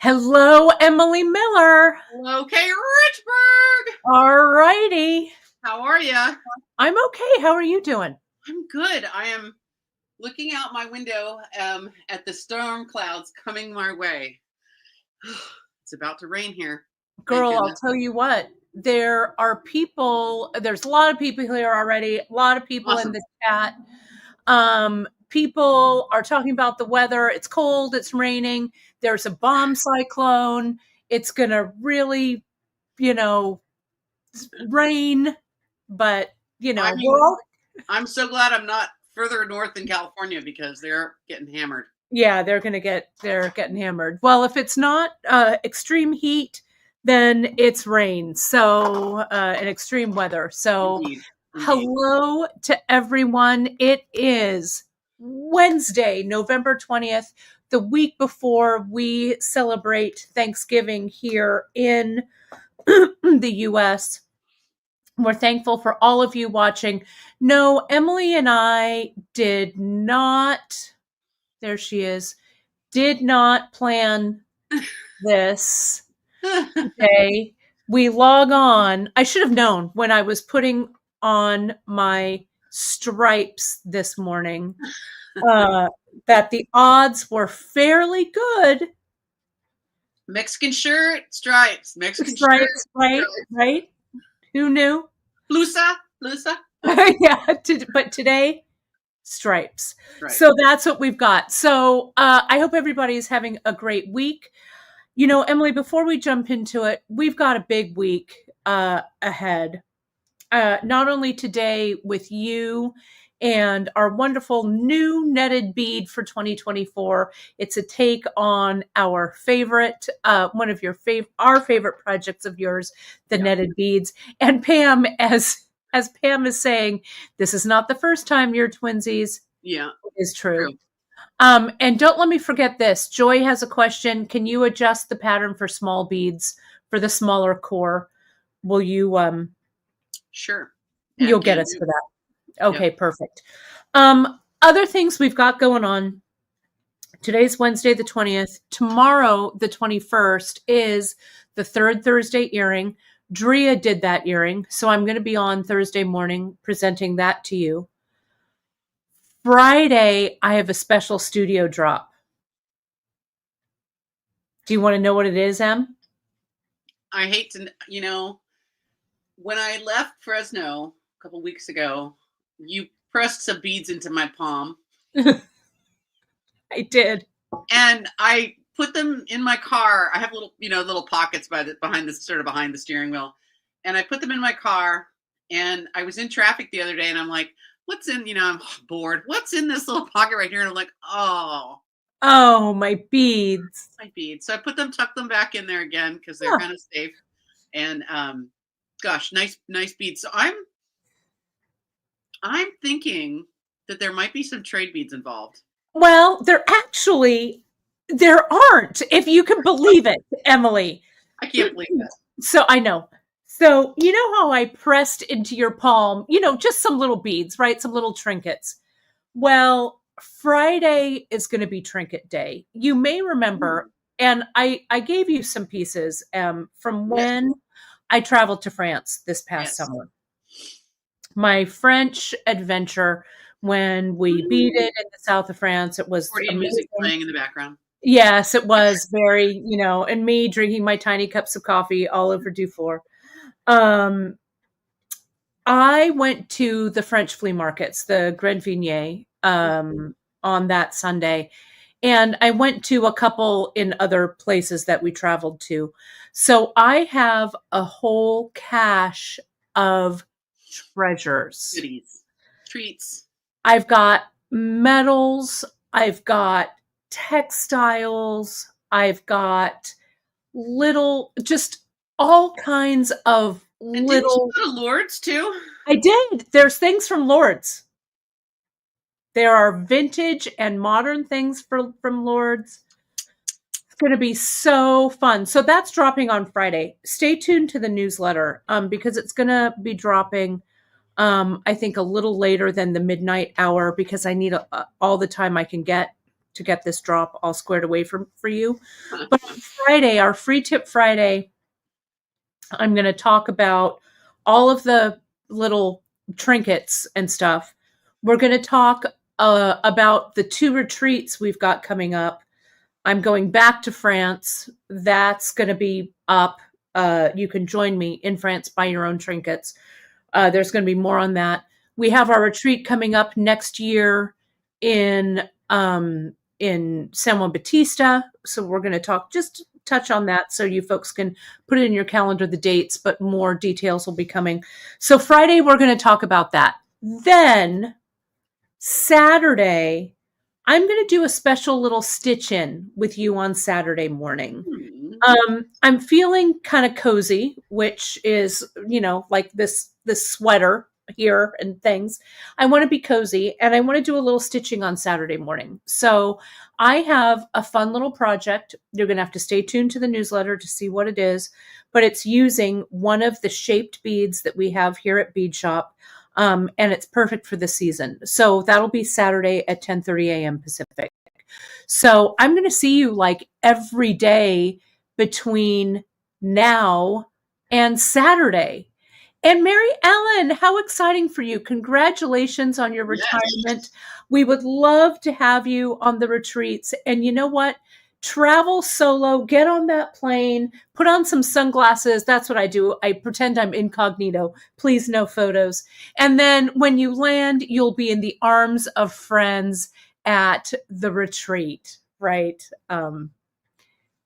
Hello, Emily Miller. Okay, Richburg. All righty. How are you? I'm okay. How are you doing? I'm good. I am looking out my window at the storm clouds coming my way. It's about to rain here. Thank Girl, I'll goodness. tell you what. There's a lot of people here already, a lot of people in Awesome. the chat. People are talking about the weather. It's cold, it's raining. There's a bomb cyclone. It's going to really, you know, rain, but, I mean, we're all I'm so glad I'm not further north in California because they're getting hammered. Yeah, they're getting hammered. Well, if it's not extreme heat, then it's rain. So, and extreme weather. So, Indeed. hello to everyone. It is Wednesday, November 20th, the week before we celebrate Thanksgiving here in the US. We're thankful for all of you watching. No, Emily and I did not. There she is. Did not plan this today. We log on. I should have known when I was putting on my stripes this morning that the odds were fairly good. Mexican shirt, stripes. Mexican Stripes, shirt, right? stripes. Right? Who knew? Blusa. Yeah, but today, stripes. Right. So that's what we've got. So I hope everybody is having a great week. Emily, before we jump into it, we've got a big week ahead. Not only today with you and our wonderful new netted bead for 2024. It's a take on our favorite, one of our favorite projects of yours, the netted beads. And Pam, as Pam is saying, this is not the first time you're twinsies. Yeah, it is true. And don't let me forget this. Joy has a question. Can you adjust the pattern for small beads for the smaller core? Will you? Sure. You'll get us for that. Okay, perfect. Other things we've got going on. Today's Wednesday, the 20th. Tomorrow, the 21st, is the third Thursday earring. Drea did that earring, so I'm going to be on Thursday morning presenting that to you. Friday, I have a special studio drop. Do you want to know what it is, Em? I hate to, when I left Fresno a couple weeks ago, you pressed some beads into my palm. I did. And I put them in my car. I have little pockets behind the steering wheel. And I put them in my car, and I was in traffic the other day, and I'm like, what's in, I'm bored. What's in this little pocket right here? And I'm like, oh, my beads. My beads. So I tucked them back in there again because they're kind of safe. And gosh, nice beads. So I'm thinking that there might be some trade beads involved. Well, there aren't, if you can believe it, Emily. I can't believe that. So I know. So you know how I pressed into your palm, just some little beads, right? Some little trinkets. Well, Friday is going to be trinket day. You may remember, and I gave you some pieces from when I traveled to France this past summer. My French adventure when we beaded in the south of France. It was amazing. Music playing in the background. Yes, it was very, and me drinking my tiny cups of coffee all over Dufour. I went to the French flea markets, the Grand Vignette, on that Sunday. And I went to a couple in other places that we traveled to. So I have a whole cache of treasures. Goodies. Treats. I've got medals. I've got textiles. I've got just all kinds of and little. Didn't you go to Lourdes too? I did. There's things from Lourdes. There are vintage and modern things from Lourdes. It's going to be so fun. So that's dropping on Friday. Stay tuned to the newsletter because it's going to be dropping, I think, a little later than the midnight hour because I need all the time I can get to get this drop all squared away for you. But on Friday, our free tip Friday, I'm going to talk about all of the little trinkets and stuff. We're going to talk about the 2 retreats we've got coming up. I'm going back to France. That's going to be up. You can join me in France, buy your own trinkets. There's going to be more on that. We have our retreat coming up next year in San Juan Bautista. So we're going to touch on that so you folks can put it in your calendar, the dates, but more details will be coming. So Friday, we're going to talk about that. Then Saturday, I'm going to do a special little stitch in with you on Saturday morning. I'm feeling kind of cozy, which is, like this sweater here and things. I want to be cozy and I want to do a little stitching on Saturday morning. So I have a fun little project. You're going to have to stay tuned to the newsletter to see what it is, but it's using one of the shaped beads that we have here at Beadshop. And it's perfect for the season. So that'll be Saturday at 10:30 a.m. Pacific. So I'm going to see you like every day between now and Saturday. And Mary Ellen, how exciting for you. Congratulations on your retirement. Yes. We would love to have you on the retreats. And you know what? Travel solo, get on that plane, put on some sunglasses. That's what I do. I pretend I'm incognito. Please, no photos. And then when you land, you'll be in the arms of friends at the retreat, right?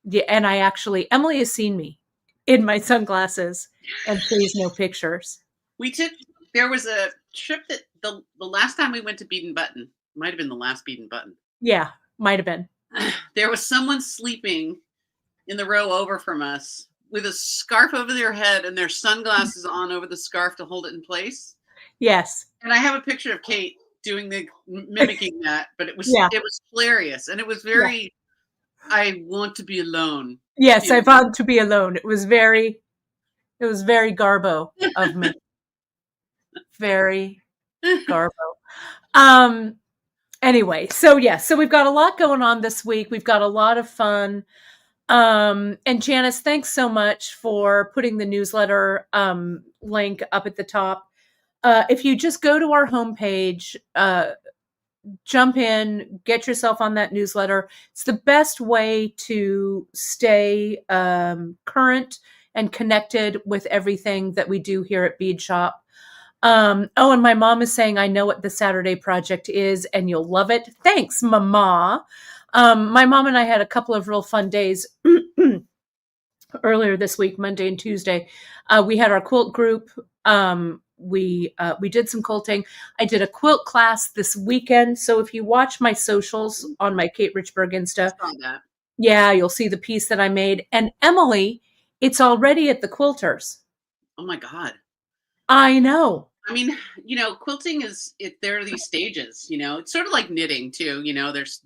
Yeah, and Emily has seen me in my sunglasses, and please, no pictures. There was a trip that the last time we went to Bead and Button, might have been the last Bead and Button. Yeah, might have been. There was someone sleeping in the row over from us with a scarf over their head and their sunglasses on over the scarf to hold it in place. Yes. And I have a picture of Kate mimicking that, but it was hilarious. And it was very, I want to be alone. Yes, I want to be alone. It was very Garbo of me. Very Garbo. Anyway, so we've got a lot going on this week. We've got a lot of fun. And Janice, thanks so much for putting the newsletter link up at the top. If you just go to our homepage, jump in, get yourself on that newsletter. It's the best way to stay current and connected with everything that we do here at Beadshop. And my mom is saying, I know what the Saturday project is and you'll love it. Thanks, Mama. My mom and I had a couple of real fun days earlier this week, Monday and Tuesday. We had our quilt group. We did some quilting. I did a quilt class this weekend. So if you watch my socials on my Kate Richburg Insta, you'll see the piece that I made. And Emily, it's already at the quilters. Oh my God. I know. I mean, quilting there are these stages, it's sort of like knitting too, there's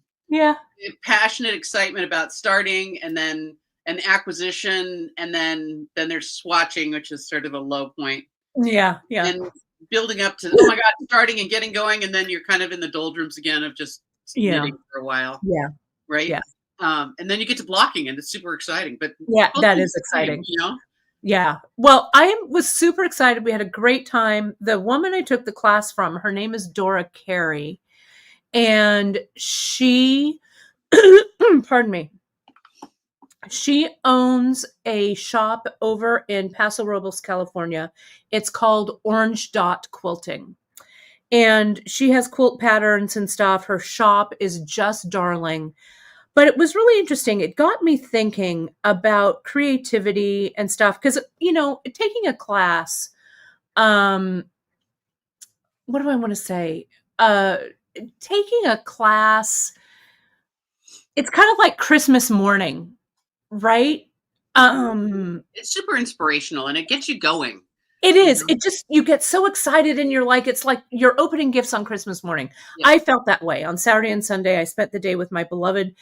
passionate excitement about starting and then an acquisition and then there's swatching, which is sort of a low point. Yeah. And building up to, oh my God, starting and getting going. And then you're kind of in the doldrums again of just knitting for a while. Yeah. Right. Yeah. And then you get to blocking and it's super exciting, but that is exciting. Yeah. Well, I was super excited. We had a great time. The woman I took the class from, her name is Dora Carey, and she, pardon me, she owns a shop over in Paso Robles, California. It's called Orange Dot Quilting. And she has quilt patterns and stuff. Her shop is just darling. But it was really interesting. It got me thinking about creativity and stuff. Because, taking a class, what do I want to say? Taking a class, it's kind of like Christmas morning, right? It's super inspirational and it gets you going. It is. It just, you get so excited and it's like you're opening gifts on Christmas morning. Yeah. I felt that way on Saturday and Sunday. I spent the day with my beloved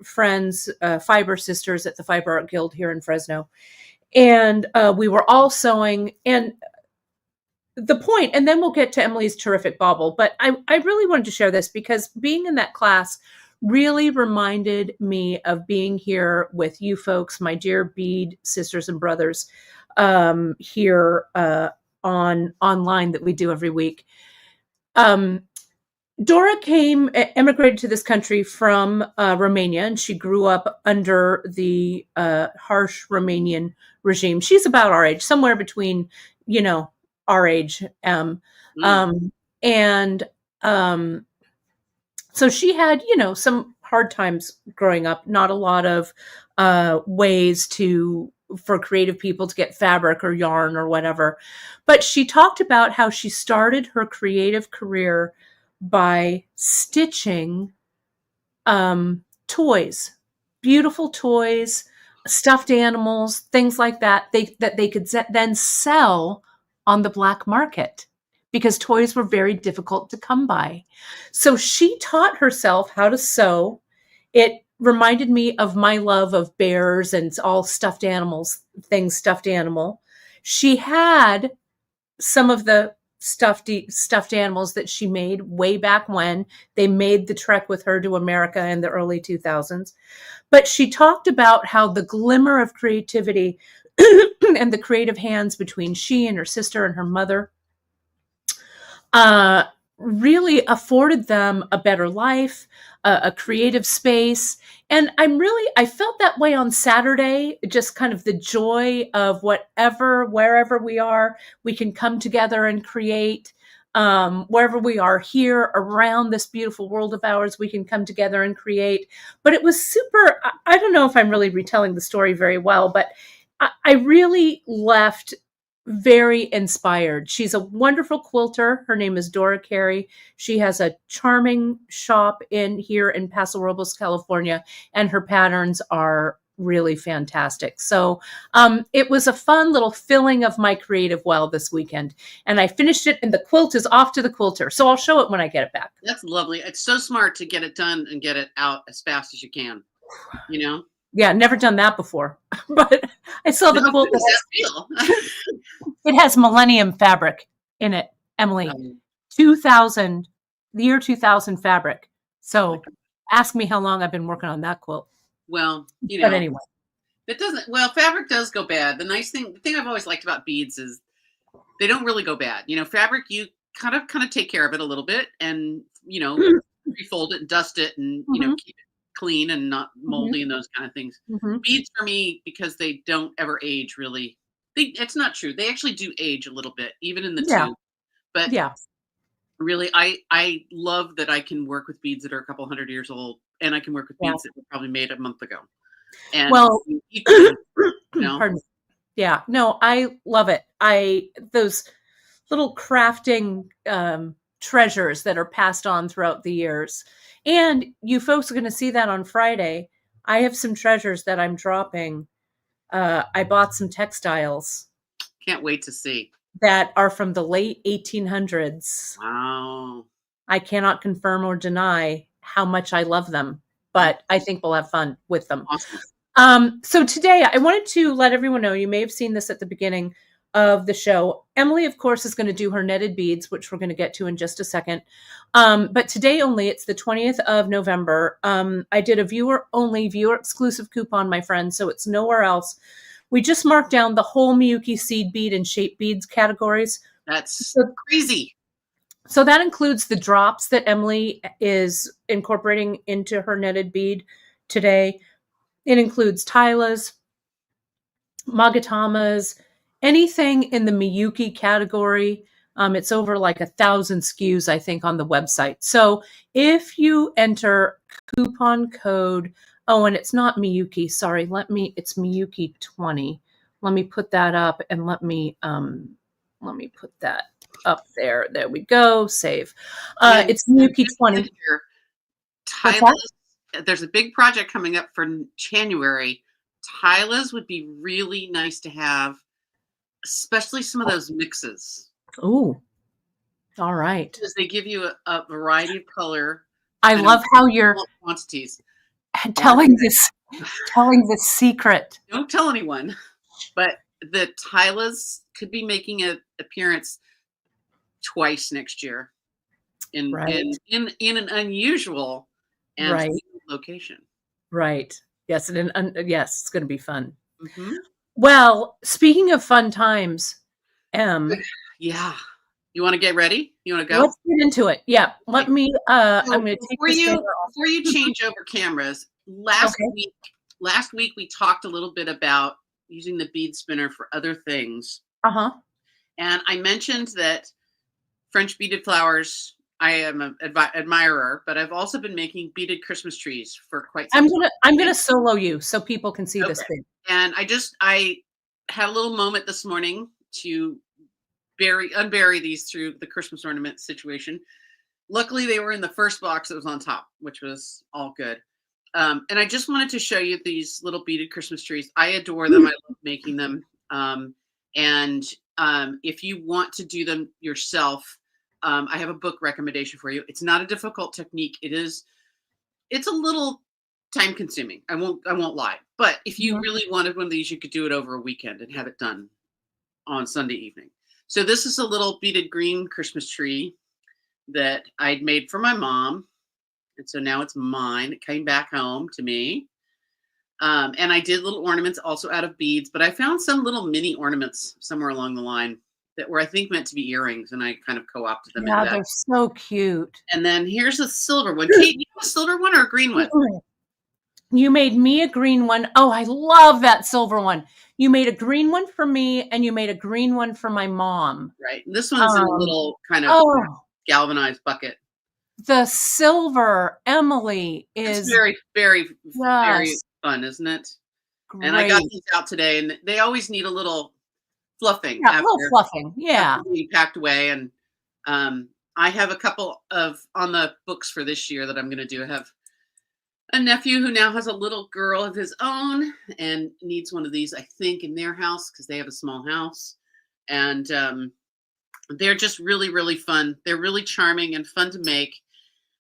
friends, Fiber Sisters at the Fiber Art Guild here in Fresno. And we were all sewing. And the point, and then we'll get to Emily's terrific bauble, but I really wanted to share this because being in that class really reminded me of being here with you folks, my dear bead sisters and brothers, here on online that we do every week. Dora emigrated to this country from Romania, and she grew up under the harsh Romanian regime. She's about our age, somewhere between, our age. And so she had, some hard times growing up, not a lot of ways for creative people to get fabric or yarn or whatever. But she talked about how she started her creative career by stitching toys, beautiful toys, stuffed animals, things like that, that they could then sell on the black market because toys were very difficult to come by. So she taught herself how to sew. It reminded me of my love of bears and all stuffed animals, stuffed animal. She had some of the stuffed animals that she made way back when they made the trek with her to America in the early 2000s. But she talked about how the glimmer of creativity and the creative hands between she and her sister and her mother really afforded them a better life, a creative space. And I felt that way on Saturday, just kind of the joy of wherever we are, we can come together and create. Wherever we are here around this beautiful world of ours, we can come together and create. But it was super, I don't know if I'm really retelling the story very well, but I really left very inspired. She's a wonderful quilter. Her name is Dora Carey. She has a charming shop here in Paso Robles, California, and her patterns are really fantastic. So it was a fun little filling of my creative well this weekend, and I finished it, and the quilt is off to the quilter. So I'll show it when I get it back. That's lovely. It's so smart to get it done and get it out as fast as you can. Yeah, never done that before, but I saw the quilt. It has Millennium fabric in it, Emily. 2000, the year 2000 fabric. So ask me how long I've been working on that quilt. Well, but anyway, fabric does go bad. The thing I've always liked about beads is they don't really go bad. Fabric, you kind of take care of it a little bit and, refold it and dust it and, keep it clean and not moldy and those kind of things. Beads for me, because they don't ever age really. It's not true. They actually do age a little bit, even in the tube. But really, I love that I can work with beads that are a couple hundred years old, and I can work with beads that were probably made a month ago. And pardon me. Yeah, no, I love it. Those little crafting treasures that are passed on throughout the years. And you folks are going to see that on Friday. I have some treasures that I'm dropping. I bought some textiles. Can't wait to see. That are from the late 1800s. Wow. I cannot confirm or deny how much I love them, but I think we'll have fun with them. Awesome. So today I wanted to let everyone know, you may have seen this at the beginning of the show. Emily, of course, is going to do her netted beads, which we're going to get to in just a second. But today only, it's the 20th of November. I did a viewer exclusive coupon, my friend, so it's nowhere else. We just marked down the whole Miyuki seed bead and shape beads categories. That's crazy. So that includes the drops that Emily is incorporating into her netted bead today. It includes Tylas, Magatamas, anything in the Miyuki category. It's over like 1,000 SKUs, I think, on the website. So if you enter coupon code, and it's not Miyuki, sorry, it's Miyuki 20. Let me put that up and let me put that up there. There we go. Save. It's Miyuki 20. There's a big project coming up for January. Tylas would be really nice to have, especially some of those mixes. Ooh. All right. Because they give you a variety of color. I love how you're quantities. Telling this secret. Don't tell anyone. But the Tylas could be making an appearance. twice next year in Right. an unusual and Right. location. Right. Yes, yes, it's gonna be fun. Mhm. Well, speaking of fun times, Em, Yeah. You wanna get ready? You wanna go? let's get into it. Yeah, Okay. I'm So gonna take this banner off. before you Mhm. change over cameras, Okay. last week we talked a little bit about using the bead spinner for other things, Uh-huh. and I mentioned that French beaded flowers I am an admirer, but I've also been making beaded Christmas trees for quite some time. I'm Okay? gonna solo you so people can see this Okay. thing. And I had a little moment this morning to unbury these through the Christmas ornament situation. Luckily, they were in the first box that was on top, which was all good. And I just wanted to show you these little beaded Christmas trees. I adore them. I love making them. Um, and if you want to do them yourself, I have a book recommendation for you. It's not a difficult technique. It's a little time consuming. I won't lie. But if you Mhm. really wanted one of these, you could do it over a weekend and have it done on Sunday evening. So this is a little beaded green Christmas tree that I'd made for my mom. And so now it's mine. It came back home to me. And I did little ornaments also out of beads, but I found some little mini ornaments somewhere along the line that were, I think, meant to be earrings. And I kind of co opted them into Yeah, that. they're so cute. And then here's a silver one. Kate, you have a silver one or a green one? Mm-mm. You made me a green one. Oh, I love that silver one. You made a green one for me, and you made a green one for my mom. Right. And this one's in a Um, little kind of oh, galvanized bucket. the silver Emily It's is very, very, very just fun, isn't it? And I got great. these out today, and they always need a little fluffing Yeah, a little fluffing. after Yeah. being packed away. And I have a couple of on the books for this year that I'm going to do. I have a nephew who now has a little girl of his own and needs one of these, I think, in their house because they have a small house. And they're just really, really fun. They're really charming and fun to make.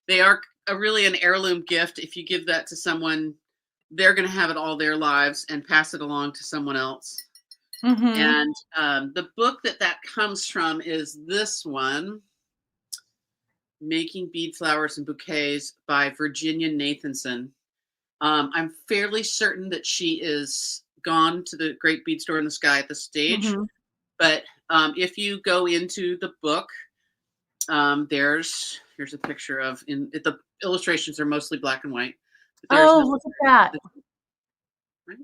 They are really an heirloom gift. If you give that to someone, they're going to have it all their lives and pass it along to someone else. Mhm. And the book that comes from is this one, Making Bead Flowers and Bouquets by Virginia Nathanson. I'm fairly certain that she is gone to the Great Bead Store in the Sky at this stage. Mhm. But if you go into the book, here's a picture of the illustrations are mostly black and white. But there's Oh, no, look at that. right?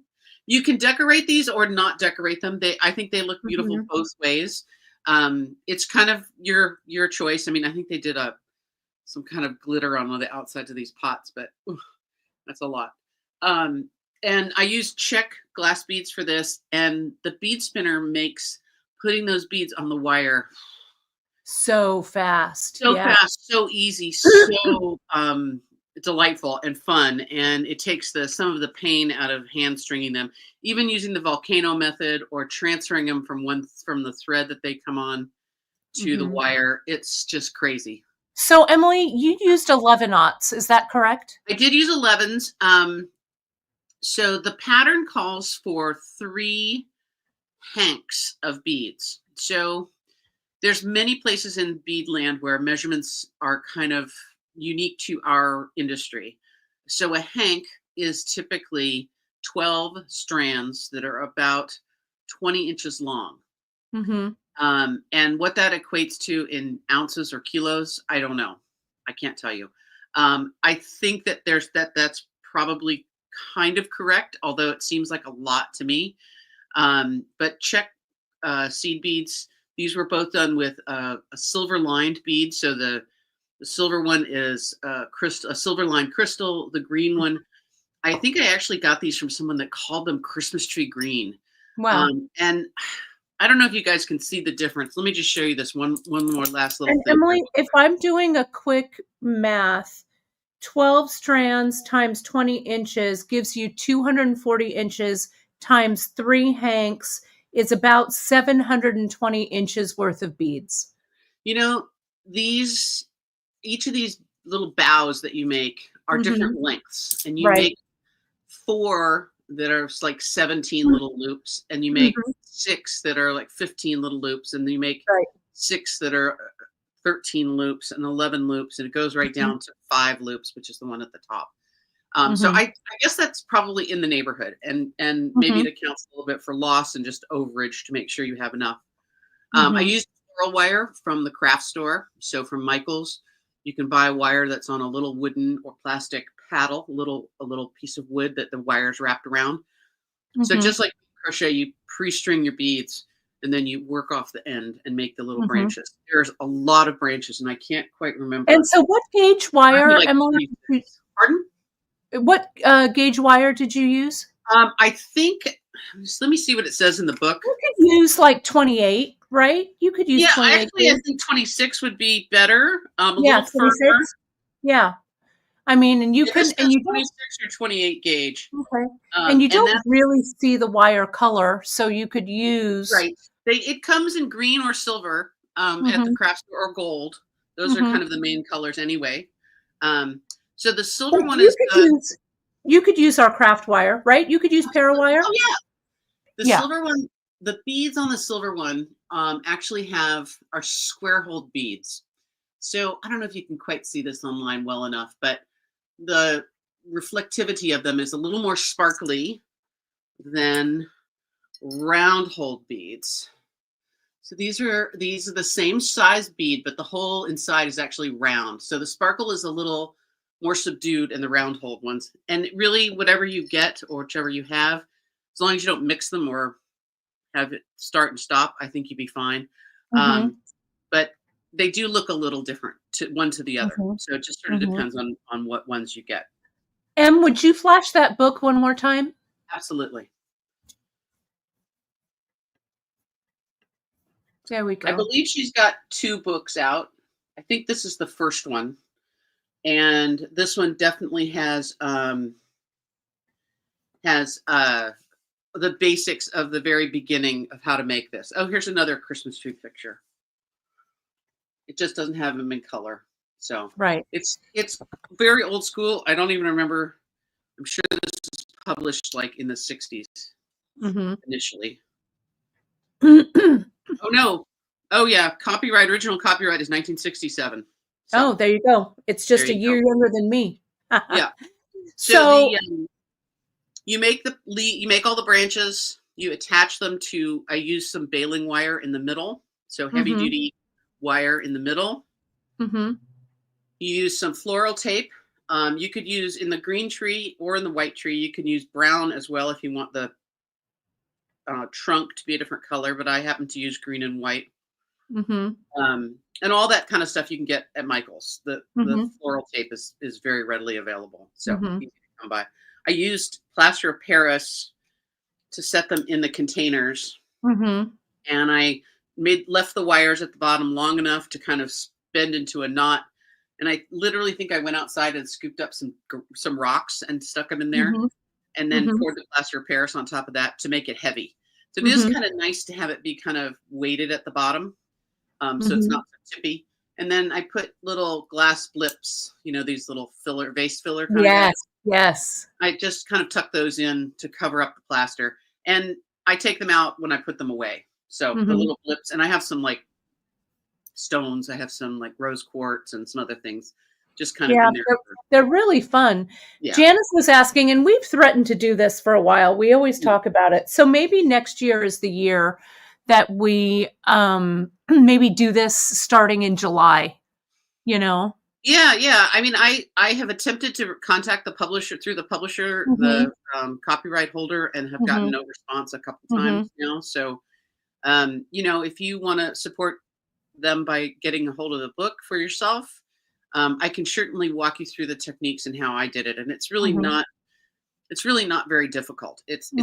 You can decorate these or not decorate them. I think they look beautiful Mhm. both ways. It's kind of your choice. I mean, I think they did some kind of glitter on one of the outsides of these pots, but that's a lot. Um, and I use check glass beads for this, and the bead spinner makes putting those beads on the wire So fast. so Yeah. fast, so easy, so delightful and fun. And it takes some of the pain out of hand stringing them, even using the volcano method or transferring them from the thread that they come on to the Mhm. wire. It's just crazy. So, Emily, you used 11 aughts, is that correct? I did use 11s. So the pattern calls for 3 hanks of beads. So there's many places in beadland where measurements are kind of unique to our industry. So a hank is typically 12 strands that are about 20 inches long. Mhm. And what that equates to in ounces or kilos, I don't know. I can't tell you. I think that that's probably kind of correct, although it seems like a lot to me. But check seed beads. These were both done with a silver lined bead. So the silver one is a silver lined crystal. The green one, I think I actually got these from someone that called them Christmas tree green. Wow. And I don't know if you guys can see the difference. Let me just show you this one more last little And thing. Emily, if I'm doing a quick math, 12 strands times 20 inches gives you 240 inches times 3 hanks is about 720 inches worth of beads. You know, each of these little bows that you make are Mhm. different lengths, and you Right. make 4 that are like 17 little loops, and you make Mhm. 6 that are like 15 little loops, and you make Right. 6 that are 13 loops and 11 loops, and it goes right down to 5 loops, which is the one at the top. So I guess that's probably in the neighborhood, and maybe it accounts a little bit for loss and just overage to make sure you have enough. I use floral wire from the craft store. So from Michael's, you can buy wire that's on a little wooden or plastic paddle, a little piece of wood that the wire's wrapped around. So just like crochet, you pre-string your beads, and then you work off the end and make the little branches. There's a lot of branches, and I can't quite remember. And so what gauge wire, like Emily? Pardon? What gauge wire did you use? I think, let me see what it says in the book. You could use like 28, right? You could use 28. Actually, I think 26 would be better. A little 26. firmer. Yeah. I mean, and you can, and you 26 or 28 gauge. Okay. And you don't really see the wire color, so you could use. Right. It comes in green or silver at the craft store, or gold. Those are kind of the main colors anyway. So the silver one is you could use our craft wire, right? You could use para wire. Oh yeah. The silver one, the beads on the silver one actually are square holed beads. So I don't know if you can quite see this online well enough, but the reflectivity of them is a little more sparkly than round holed beads. So these are the same size bead, but the hole inside is actually round. So the sparkle is a little more subdued in the round holed ones. And really, whatever you get or whichever you have, as long as you don't mix them or have it start and stop, I think you'd be fine. But they do look a little different one to the other. So it just sort of depends on what ones you get. Em, would you flash that book one more time? Absolutely. There we go. I believe she's got 2 books out. I think this is the first one. And this one definitely has the basics of the very beginning of how to make this. Oh, here's another Christmas tree picture. It just doesn't have them in color. So it's very old school. I don't even remember. I'm sure this was published like in the 60s initially. Oh no. Oh yeah. Original copyright is 1967. So, oh, there you go. It's just a year younger than me. Yeah. So you make all the branches, you attach them to, I use some baling wire in the middle. So heavy duty wire in the middle. You use some floral tape. You could use in the green tree or in the white tree. You can use brown as well if you want the trunk to be a different color, but I happen to use green and white. And all that kind of stuff you can get at Michael's. The floral tape is very readily available. So easy to come by. I used plaster of Paris to set them in the containers. And I left the wires at the bottom long enough to kind of bend into a knot. And I literally think I went outside and scooped up some rocks and stuck them in there. And then poured the plaster of Paris on top of that to make it heavy. So it is kind of nice to have it be kind of weighted at the bottom. So it's not so tippy. And then I put little glass blips, these little vase filler kind of guys. Yes. I just kind of tuck those in to cover up the plaster. And I take them out when I put them away. So the little blips, and I have some like stones. I have some like rose quartz and some other things just kind of in there. They're really fun. Janice was asking, and we've threatened to do this for a while. We always talk about it. So maybe next year is the year that we maybe do this starting in July, Yeah. I mean, I have attempted to contact the publisher, the copyright holder, and have gotten no response a couple times now. So, if you want to support them by getting a hold of the book for yourself, I can certainly walk you through the techniques and how I did it. And it's really not very difficult. It's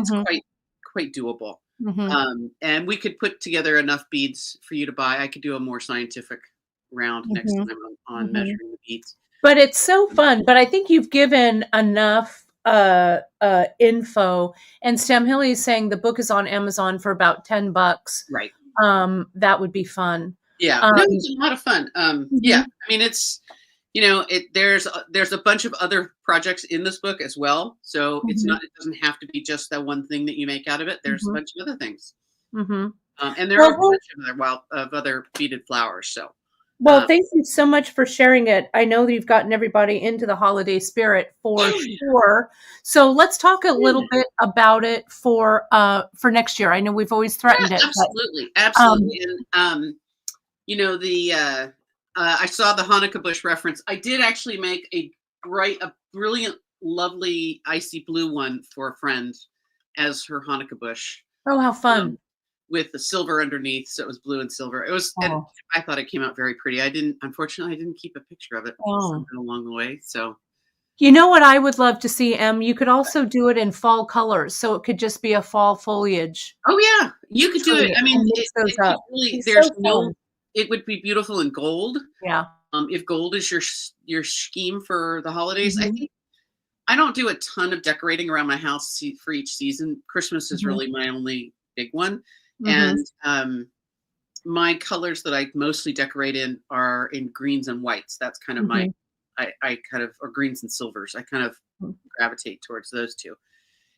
quite doable. And we could put together enough beads for you to buy. I could do a more scientific round next time on measuring the beads. But it's so fun. But I think you've given enough info. And Stem Hilly is saying the book is on Amazon for about $10. Right. That would be fun. Yeah. No, it's a lot of fun. Yeah. I mean, it's, there's a bunch of other projects in this book as well. So it doesn't have to be just that one thing that you make out of it. There's a bunch of other things. And there are a Well, bunch of other beaded flowers. So, well, thank you so much for sharing it. I know that you've gotten everybody into the holiday spirit for sure. So let's talk a little bit about it for next year. I know we've always threatened it, but absolutely, um, absolutely. And you know, I saw the Hanukkah bush reference. I did actually make a brilliant, lovely icy blue one for a friend as her Hanukkah bush. oh, how fun! Um, with the silver underneath, so it was blue and silver. It was, and Oh, I thought it came out very pretty. Unfortunately, I didn't keep a picture of it oh. somewhere along the way. So, You know what I would love to see, Em? You could also do it in fall colors, so it could just be a fall foliage oh yeah, you could do it. tree I mean, and mix those it could up. really. Be There's so no. fun. It would be beautiful in gold. Yeah. If gold is your scheme for the holidays, I Mhm, think I don't do a ton of decorating around my house for each season. Christmas is mhm, really my only big one, mhm, and my colors that I mostly decorate in are in greens and whites. That's kind of my, mhm, I kind of, or greens and silvers. I kind of mhm. gravitate towards those two.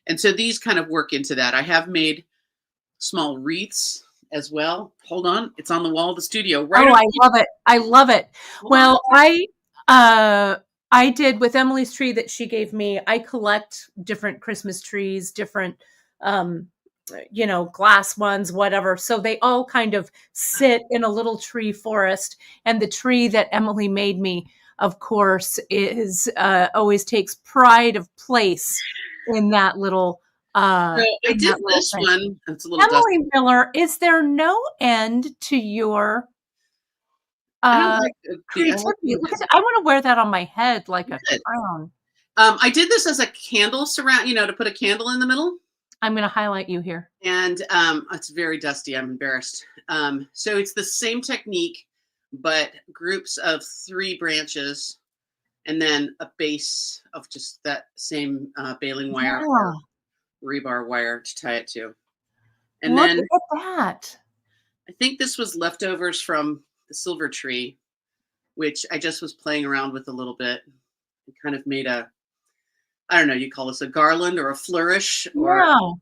And so these kind of work into that. I have made small wreaths as well. Hold on. It's on the wall of the studio right Oh, over I love it. I love it. here. Well, uh I did with Emily's tree that she gave me. I collect different Christmas trees, different um glass ones, whatever. So they all kind of sit in a little tree forest. And the tree that Emily made me, of course, is always takes pride of place in that little So I did this thing. one. It's a little dusty. Emily Miller, is there no end to your I don't uh, like I like creativity? being Look at busy. that. I wanna wear that on my head like a Good. crown. I did this as a candle surround, to put a candle in the middle. I'm gonna highlight you here. And it's very dusty. I'm embarrassed. So it's the same technique, but groups of 3 branches, and then a base of just that same baling wire or Yeah, rebar wire to tie it to. And look then at that. I think this was leftovers from the silver tree, which I just was playing around with a little bit and kind of made I don't know, you call this a garland or a flourish or Yeah.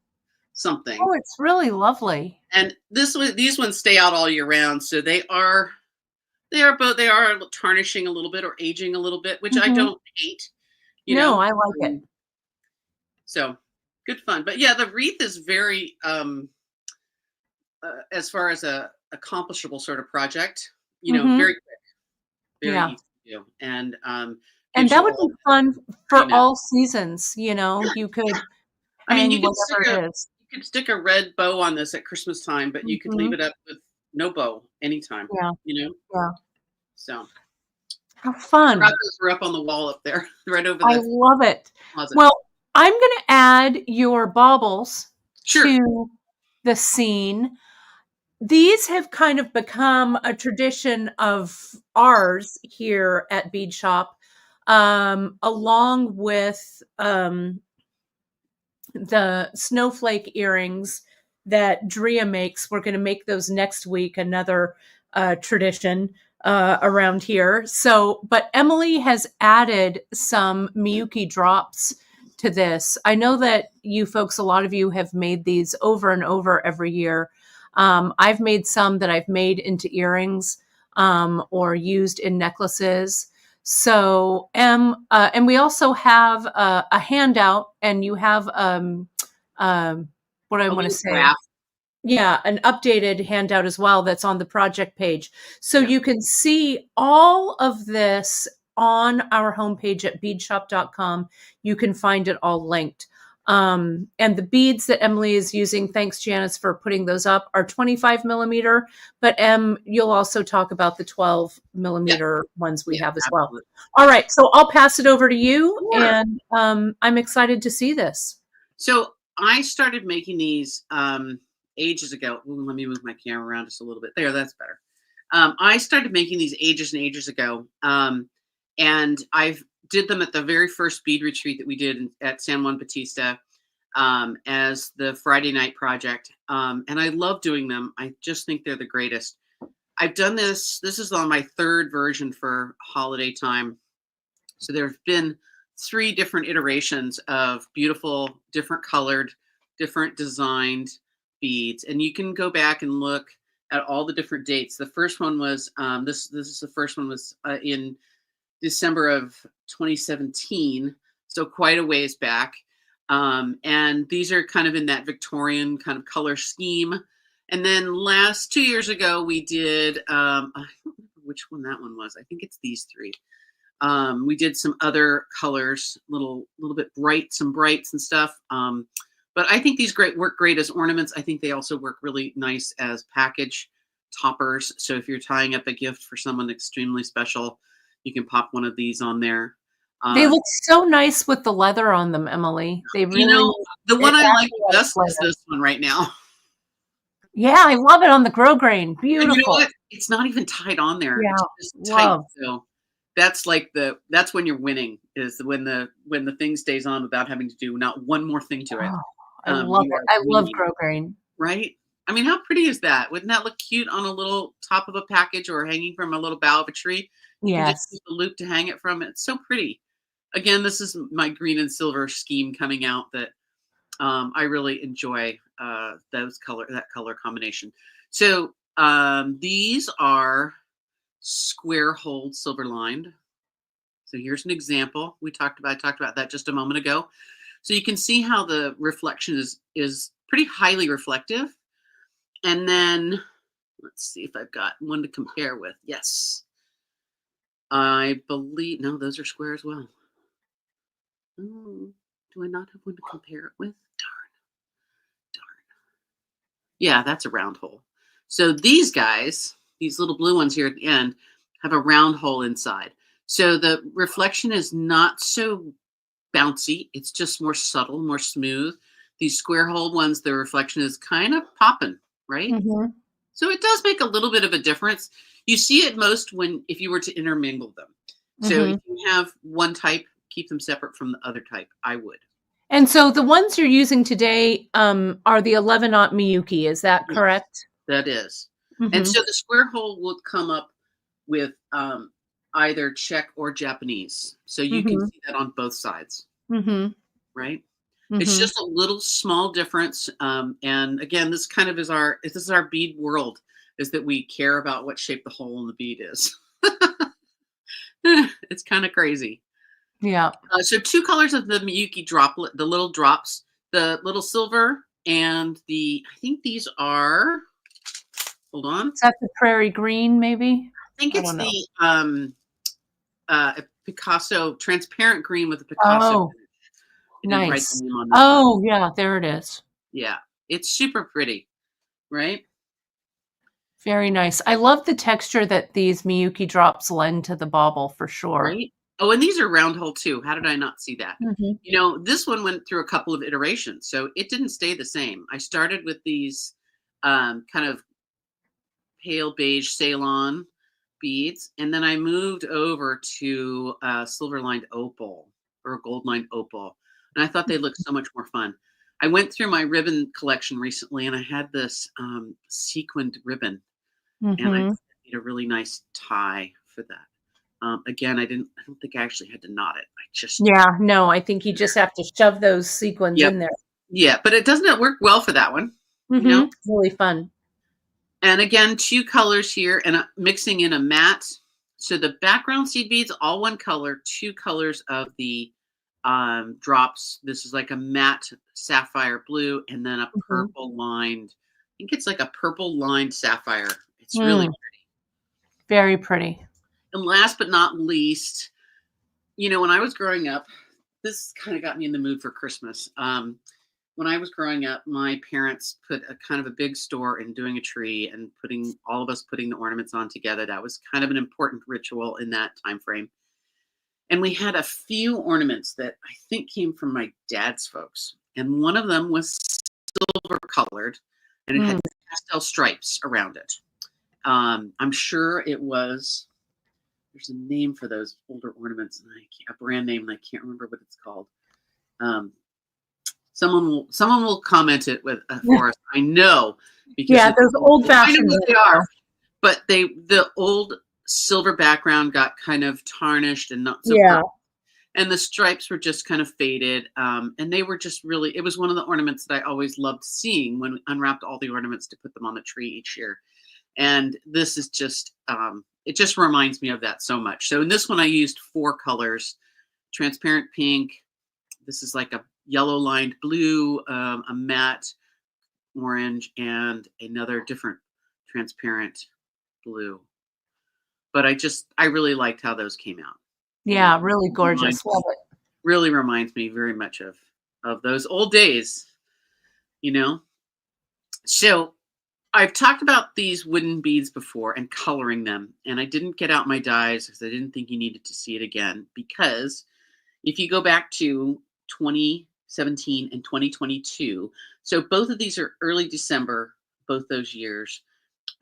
something. Oh, it's really lovely. And these ones stay out all year round, so they are tarnishing a little bit or aging a little bit, which I Mhm. don't hate, you No, know. I like it. Um, so good fun. But yeah, the wreath is very as far as a accomplishable sort of project, Mhm. very quick, very Yeah. easy to do, and And gives that you would all be fun you for know. all seasons, you could I mean, hang whatever it is. you could stick a red bow on this at Christmas time, but you could leave Mhm. it up with no bow anytime, Yeah, you know. yeah. So How I forgot fun. those were up on the wall up there, right over I the love it. closet. Well, I'm gonna add your baubles Sure. to the scene. These have kind of become a tradition of ours here at Bead Shop, along with the snowflake earrings that Drea makes. We're going to make those next week, another tradition around here. So, but Emily has added some Miyuki drops to this. I know that you folks, a lot of you have made these over and over every year. I've made some that I've made into earrings or used in necklaces. So, and we also have a handout, and you have what I A want to little say. graph. Yeah, an updated handout as well that's on the project page. So Yeah. you can see all of this on our homepage at beadshop.com. You can find it all linked. And the beads that Emily is using, thanks Janice for putting those up, are 25 millimeter. But you'll also talk about the 12 Yeah. millimeter ones we Yeah. have as well. Absolutely. All Yeah. right, so I'll pass it over to you, Sure. and I'm excited to see this. So I started making these ages ago. Ooh, let me move my camera around just a little bit. There, that's better. I started making these ages and ages ago, and I've did them at the very first bead retreat that we did at San Juan Batista as the Friday night project. And I love doing them. I just think they're the greatest. I've done this. This is on my third version for holiday time. So there have been 3 different iterations of beautiful, different colored, different designed beads, and you can go back and look at all the different dates. The first one was this is the first one was in December of 2017, so quite a ways back. And these are kind of in that Victorian kind of color scheme. And then 2 years ago, we did, I don't remember which one that one was. I think it's these three. We did some other colors, little bit bright, some brights and stuff. But I think these work great as ornaments. I think they also work really nice as package toppers. So if you're tying up a gift for someone extremely special, you can pop one of these on there. They look so nice with the leather on them, Emily. They really. The one I like best is this one right now. Yeah, I love it on the grosgrain. Beautiful. And you know what? It's not even tied on there. Yeah, it's just tight. So that's like that's when you're winning, is when the thing stays on without having to do not one more thing to it. I love it. I love grosgrain. Right? I mean, how pretty is that? Wouldn't that look cute on a little top of a package or hanging from a little bough of a tree? You can just use the loop to hang it from. It's so pretty. Again, this is my green and silver scheme coming out that I really enjoy that color combination. So these are square hold silver lined. So here's an example. I talked about that just a moment ago. So you can see how the reflection is pretty highly reflective. And then let's see if I've got one to compare with. Yes. I believe, no, those are square as well. Oh, do I not have one to compare it with? Darn. Yeah, that's a round hole. So these guys, these little blue ones here at the end, have a round hole inside. So the reflection is not so bouncy. It's just more subtle, more smooth. These square hole ones, the reflection is kind of popping, right? Mm-hmm. So it does make a little bit of a difference. You see it most if you were to intermingle them. So if you have one type, keep them separate from the other type. I would. And so the ones you're using today are the 11-aught Miyuki. Is that correct? That is. Mm-hmm. And so the square hole will come up with either Czech or Japanese. So you can see that on both sides. Mm-hmm. Right? Mm-hmm. It's just a little small difference. And again, this kind of is our bead world, is that we care about what shape the hole in the bead is. It's kind of crazy. Yeah. So 2 colors of the Miyuki droplet, the little drops, the little silver and I think these are, hold on. Is that the prairie green, maybe? I think it's the Picasso, transparent green with a Picasso. Oh, nice. Oh, yeah, there it is. Yeah, it's super pretty, right? Very nice. I love the texture that these Miyuki drops lend to the bauble for sure. Right? Oh, and these are round hole too. How did I not see that? Mm-hmm. You know, this one went through a couple of iterations, so it didn't stay the same. I started with these kind of pale beige Ceylon beads, and then I moved over to silver lined opal or a gold lined opal, and I thought they looked so much more fun. I went through my ribbon collection recently, and I had this sequined ribbon, and I made a really nice tie for that. Again, I don't think I actually had to knot it. I think you just have to shove those sequins in there. Yeah, but it doesn't work well for that one. Mm-hmm. You know? Really fun. And again, 2 colors here and mixing in a matte. So the background seed beads, all one color, 2 colors of the drops. This is like a matte sapphire blue and then a purple lined, I think it's like a purple lined sapphire. It's really pretty. Very pretty. And last but not least, you know, when I was growing up, this kind of got me in the mood for Christmas. When I was growing up, my parents put a kind of a big store in doing a tree and all of us putting the ornaments on together. That was kind of an important ritual in that time frame. And we had a few ornaments that I think came from my dad's folks. And one of them was silver colored and it had pastel stripes around it. I'm sure it was, there's a name for those older ornaments, and a brand name, and I can't remember what it's called. Someone will comment it for us. I know, because those old fashioned. I know what they are, but the old silver background got kind of tarnished and not so. Yeah. Purple. And the stripes were just kind of faded. And they were just really, it was one of the ornaments that I always loved seeing when we unwrapped all the ornaments to put them on the tree each year. And this is just, it just reminds me of that so much. So in this one, I used 4 colors: transparent pink. This is like a yellow lined blue, a matte orange, and another different transparent blue. But I really liked how those came out. And Yeah, really reminds, gorgeous. Love it. really reminds me very much of those old days, you know. So I've talked about these wooden beads before and coloring them, and I didn't get out my dies because I didn't think you needed to see it again. Because if you go back to 2017 and 2022, so both of these are early December, both those years.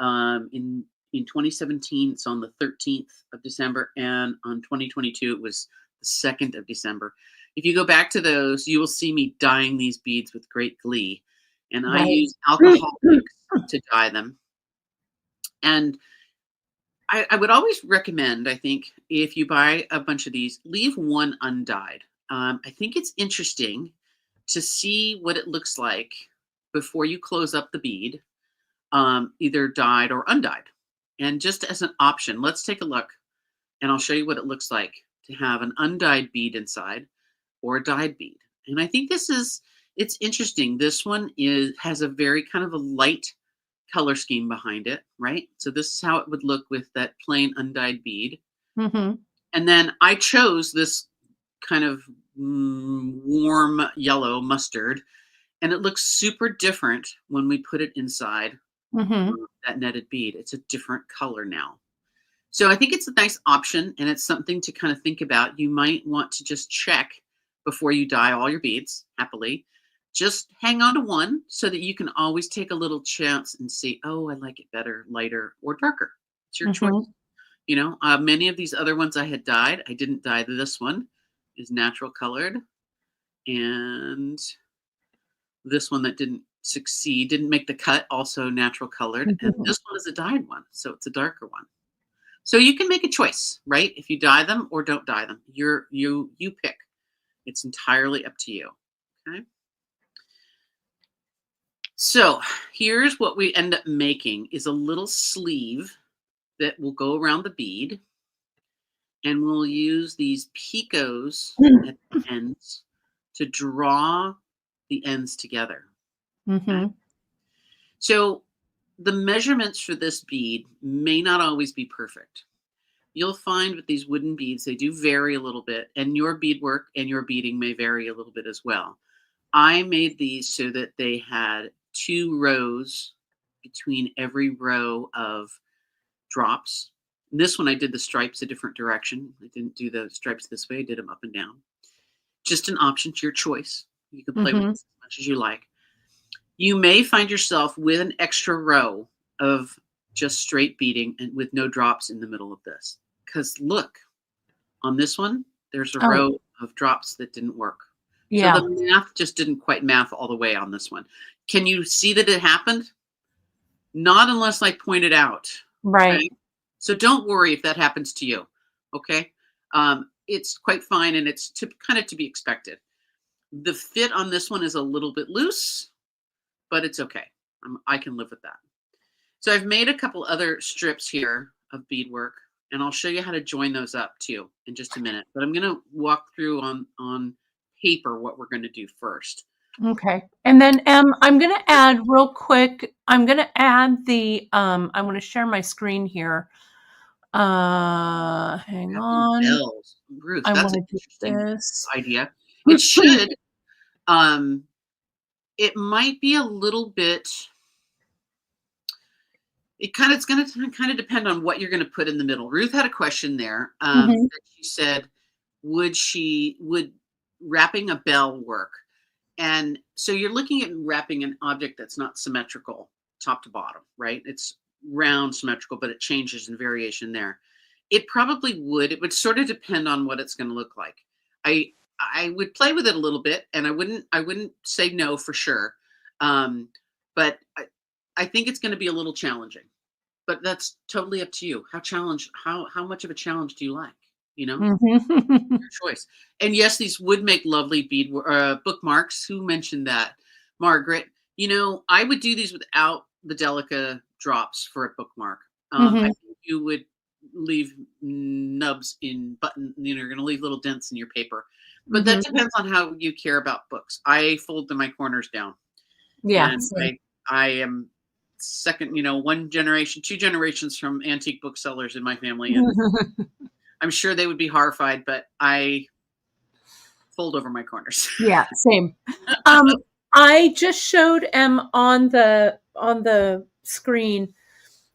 In 2017, it's on the 13th of December, and on 2022, it was the 2nd of December. If you go back to those, you will see me dyeing these beads with great glee, and I Right. use alcohol inks to dye them. And I would always recommend, I think, if you buy a bunch of these, leave one undyed. I think it's interesting to see what it looks like before you close up the bead, either dyed or undyed. And just as an option, let's take a look and I'll show you what it looks like to have an undyed bead inside or a dyed bead. And I think it's interesting. This one has a very kind of a light color scheme behind it, right? So this is how it would look with that plain undyed bead. Mm-hmm. And then I chose this kind of warm yellow mustard, and it looks super different when we put it inside Mm-hmm. that netted bead. It's a different color now. So I think it's a nice option, and it's something to kind of think about. You might want to just check before you dye all your beads, happily. Just hang on to one so that you can always take a little chance and see, oh, I like it better, lighter, or darker. It's your choice. Mm-hmm. You know, many of these other ones I had dyed. I didn't dye this one. Is natural colored. And this one that didn't succeed, didn't make the cut, also natural colored. And Mm-hmm. this one is a dyed one, so it's a darker one. So you can make a choice, right? If you dye them or don't dye them, you pick. It's entirely up to you. Okay. So here's what we end up making is a little sleeve that will go around the bead, and we'll use these picos at the ends to draw the ends together. Okay? Mm-hmm. So the measurements for this bead may not always be perfect. You'll find with these wooden beads, they do vary a little bit, and your beadwork and your beading may vary a little bit as well. I made these so that they had 2 rows between every row of drops. And this one, I did the stripes a different direction. I didn't do the stripes this way. I did them up and down. Just an option to your choice. You can play with Mm-hmm. this as much as you like. You may find yourself with an extra row of just straight beading and with no drops in the middle of this. Because look, on this one, there's a Oh, row of drops that didn't work. So yeah. the math just didn't quite math all the way on this one. Can you see that it happened? Not unless I point it out. Right. Okay. So don't worry if that happens to you. Okay. It's quite fine, and it's kind of to be expected. The fit on this one is a little bit loose, but it's okay. I can live with that. So I've made a couple other strips here of beadwork, and I'll show you how to join those up too in just a minute. But I'm going to walk through on paper what we're going to do first. Okay. And then I'm going to add real quick, I'm going to add the I want to share my screen here. Hang Having on. bells, Ruth, I that's want an to do interesting this. idea. It should. Um, it might be a little bit. It's going to kind of depend on what you're going to put in the middle. Ruth had a question there. Mhm. That she said, would wrapping a bell work? And so you're looking at wrapping an object that's not symmetrical top to bottom, right? It's round symmetrical, but it changes in variation there. It probably would. It would sort of depend on what it's going to look like. I I would play with it a little bit, and I wouldn't say no for sure. But I think it's going to be a little challenging. But that's totally up to you. How much of a challenge do you like? you know, Mm-hmm. your choice. And yes, these would make lovely bookmarks. Who mentioned that? Margaret. You know, I would do these without the Delica drops for a bookmark. I Mm-hmm. think you would leave nubs in button, you know, you're going to leave little dents in your paper. But that Mm-hmm. depends on how you care about books. I fold my corners down, Yeah. and I am second, you know, one generation, two generations from antique booksellers in my family, and I'm sure they would be horrified, but I fold over my corners. Yeah, same. Um, I just showed M on the screen.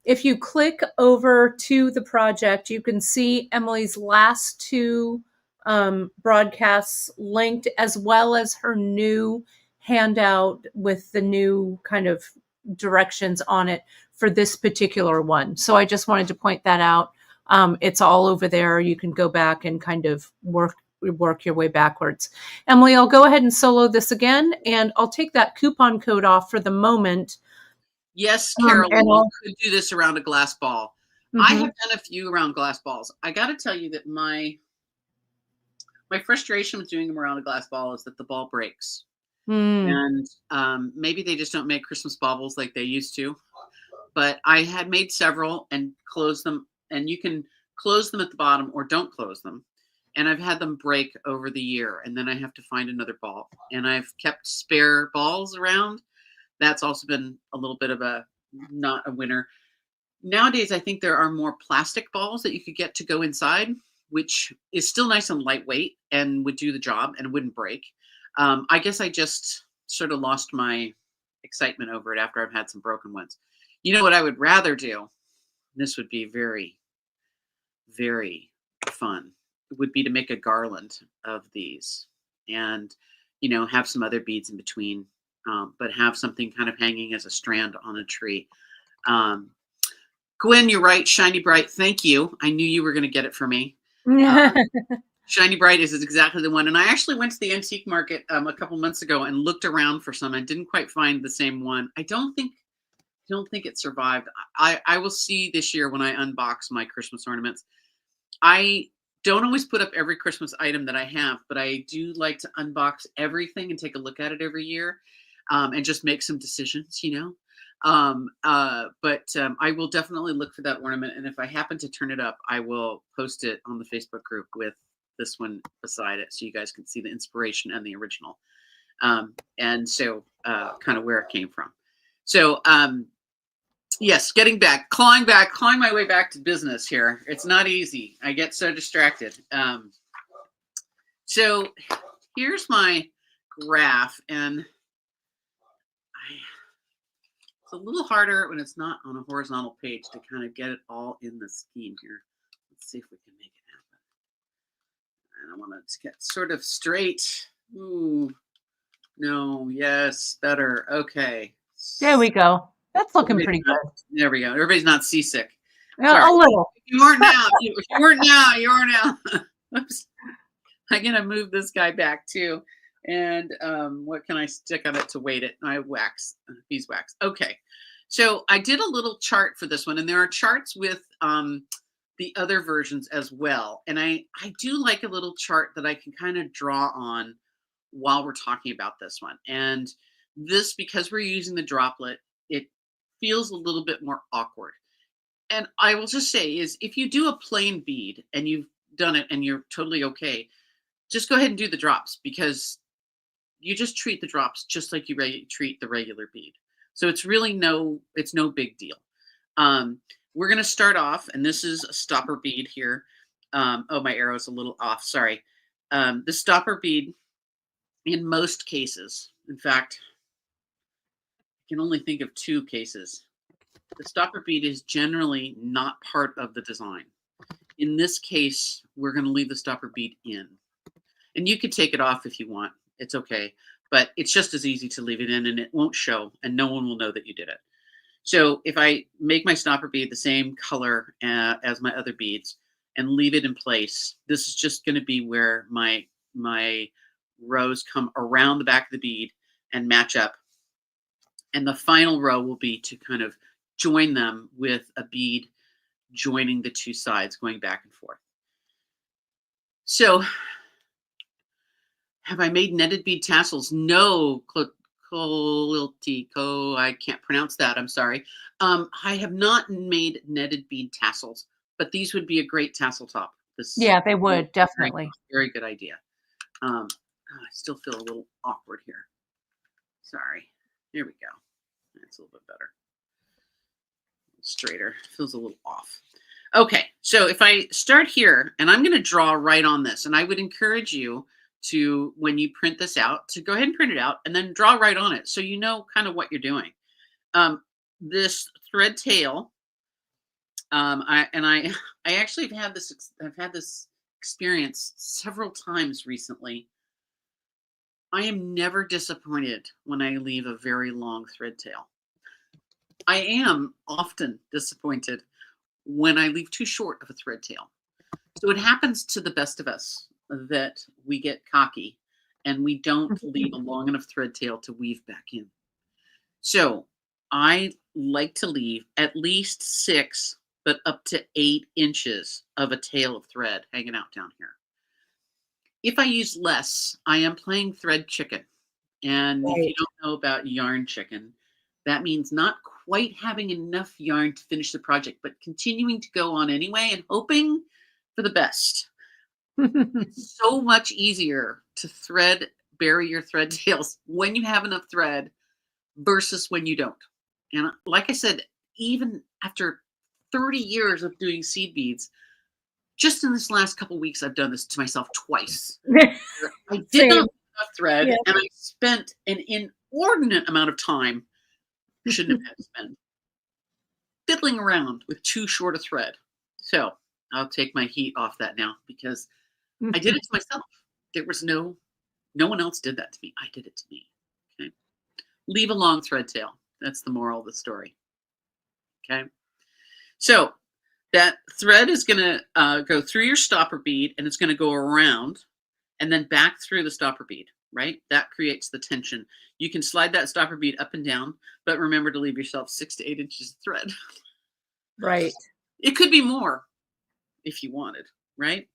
If you click over to the project, you can see Emily's last two broadcasts linked, as well as her new handout with the new kind of directions on it for this particular one. So I just wanted to point that out. It's all over there. You can go back and kind of work your way backwards. Emily, I'll go ahead and solo this again, and I'll take that coupon code off for the moment. Yes, Carolyn, And you I'll, could do this around a glass ball. I mhm. have done a few around glass balls. I got to tell you that my frustration with doing them around a glass ball is that the ball breaks, Mm. and maybe they just don't make Christmas baubles like they used to. But I had made several and closed them, and you can close them at the bottom or don't close them. And I've had them break over the year, and then I have to find another ball. And I've kept spare balls around. That's also been a little bit of a not a winner. Nowadays, I think there are more plastic balls that you could get to go inside, which is still nice and lightweight and would do the job and wouldn't break. I guess I just sort of lost my excitement over it after I've had some broken ones. You know what I would rather do? This would be very, very fun. It would be to make a garland of these and, you know, have some other beads in between, but have something kind of hanging as a strand on a tree. Um, Gwen, you're right. Shiny Bright. Thank you. I knew you were going to get it for me. Shiny Bright is exactly the one. And I actually went to the antique market a couple months ago and looked around for some and didn't quite find the same one. I don't think it survived. I will see this year when I unbox my Christmas ornaments. I don't always put up every Christmas item that I have, but I do like to unbox everything and take a look at it every year, and just make some decisions, you know. But I will definitely look for that ornament, and if I happen to turn it up, I will post it on the Facebook group with this one beside it, so you guys can see the inspiration and the original, and so kind of where it came from. So yes, clawing my way back to business here. It's not easy. I get so distracted. So here's my graph, and it's a little harder when it's not on a horizontal page to kind of get it all in the scheme here. Let's see if we can make it happen. And I want to get sort of straight. Ooh, no, yes, better. Okay. There we go. That's looking Everybody's pretty not- good. There we go. Everybody's not seasick. Sorry. A little. If you weren't now. If you weren't now, you are now. Oops. I'm gonna move this guy back too. And what can I stick on it to weight it? I wax, beeswax. Okay. So I did a little chart for this one, and there are charts with the other versions as well. And I do like a little chart that I can kind of draw on while we're talking about this one. And this, because we're using the droplet, it feels a little bit more awkward. And I will just say is if you do a plain bead and you've done it and you're totally okay, just go ahead and do the drops, because you just treat the drops just like you treat the regular bead. So it's really no big deal. We're going to start off, and this is a stopper bead here. Oh, my arrow's a little off. Sorry. The stopper bead, in most cases, in fact, I can only think of two cases. The stopper bead is generally not part of the design. In this case, we're going to leave the stopper bead in. And you could take it off if you want. It's okay. But it's just as easy to leave it in, and it won't show, and no one will know that you did it. So if I make my stopper bead the same color as my other beads and leave it in place, this is just going to be where my rows come around the back of the bead and match up. And the final row will be to kind of join them with a bead joining the two sides, going back and forth. So, have I made netted bead tassels? No, I can't pronounce that. I'm sorry. I have not made netted bead tassels, but these would be a great tassel top. This Yeah, they would be would a very, definitely. very good idea. I still feel a little awkward here. Sorry. Here we go. That's a little bit better. Straighter. Feels a little off. Okay, so if I start here, and I'm going to draw right on this, and I would encourage you to, when you print this out, to go ahead and print it out and then draw right on it so you know kind of what you're doing. This thread tail, I actually have had this. I've had this experience several times recently. I am never disappointed when I leave a very long thread tail. I am often disappointed when I leave too short of a thread tail. So it happens to the best of us that we get cocky and we don't leave a long enough thread tail to weave back in. So I like to leave at least 6, but up to 8 inches of a tail of thread hanging out down here. If I use less, I am playing thread chicken. And if you Right. don't know about yarn chicken, that means not quite having enough yarn to finish the project, but continuing to go on anyway and hoping for the best. It's so much easier to bury your thread tails when you have enough thread versus when you don't. And like I said, even after 30 years of doing seed beads, just in this last couple weeks, I've done this to myself twice. I did not Same. have enough thread, Yeah. and I spent an inordinate amount of time I shouldn't have had to spend fiddling around with too short a thread. So I'll take my heat off that now because I did it to myself. There was no one else did that to me. I did it to me. Okay. Leave a long thread tail. That's the moral of the story. Okay. So that thread is going to go through your stopper bead and it's going to go around and then back through the stopper bead, right? That creates the tension. You can slide that stopper bead up and down, but remember to leave yourself 6 to 8 inches of thread. Right. It could be more if you wanted, right?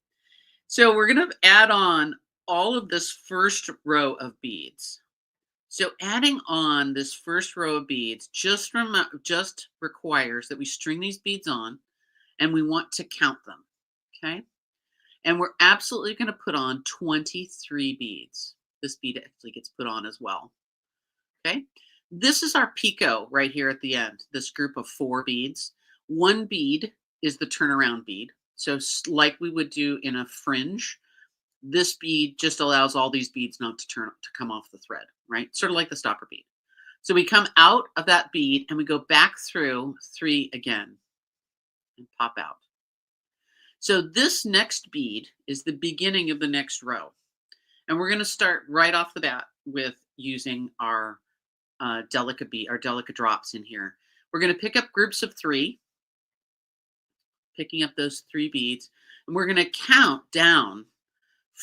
So we're going to add on all of this first row of beads. So adding on this first row of beads just requires that we string these beads on and we want to count them, okay? And we're absolutely going to put on 23 beads. This bead actually gets put on as well, okay? This is our picot right here at the end, this group of 4 beads. One bead is the turnaround bead. So like we would do in a fringe, this bead just allows all these beads not to come off the thread, right? Sort of like the stopper bead. So we come out of that bead and we go back through 3 again and pop out. So this next bead is the beginning of the next row. And we're going to start right off the bat with using our delicate bead, our delicate drops in here. We're going to pick up groups of 3, picking up those 3 beads, and we're going to count down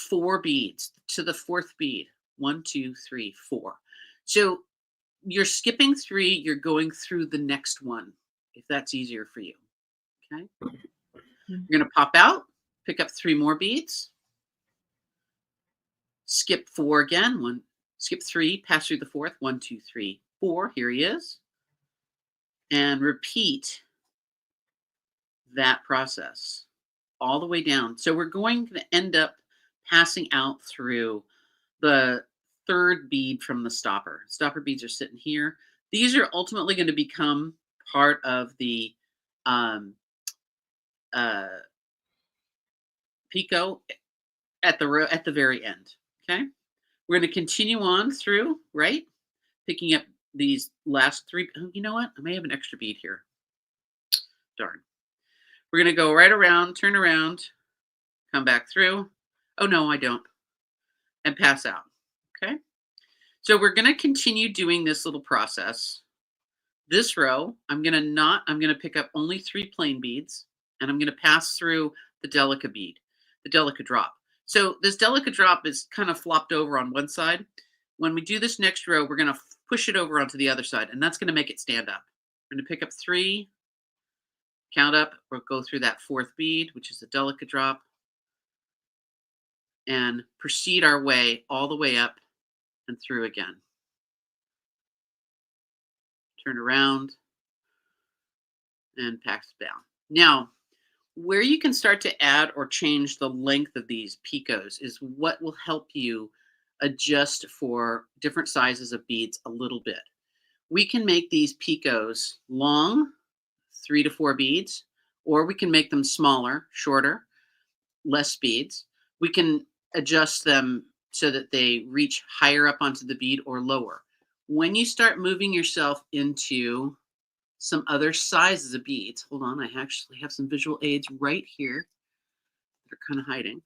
4 beads to the 4th bead. 1, 2, 3, 4. So you're skipping 3, you're going through the next one, if that's easier for you. Okay. You're going to pop out, pick up 3 more beads, skip 4 again, skip 3, pass through the 4th, 1, 2, 3, 4. Here he is. And repeat that process all the way down. So we're going to end up passing out through the 3rd bead from the stopper. Stopper beads are sitting here. These are ultimately going to become part of the picot at the very end. Okay, we're going to continue on through, right? Picking up these last 3. Oh, you know what? I may have an extra bead here. Darn. We're going to go right around, turn around, come back through. Oh no, I don't. And pass out. Okay. So we're going to continue doing this little process. This row, I'm going to pick up only 3 plain beads and I'm going to pass through the delicate bead, the delicate drop. So this delicate drop is kind of flopped over on one side. When we do this next row, we're going to push it over onto the other side and that's going to make it stand up. We're going to pick up 3, count up, or go through that 4th bead, which is the delicate drop. and proceed our way all the way up and through again. Turn around and pass down. Now, where you can start to add or change the length of these picots is what will help you adjust for different sizes of beads a little bit. We can make these picots long, 3 to 4 beads, or we can make them smaller, shorter, less beads. We can adjust them so that they reach higher up onto the bead or lower. When you start moving yourself into some other sizes of beads, hold on, I actually have some visual aids right here. They're kind of hiding.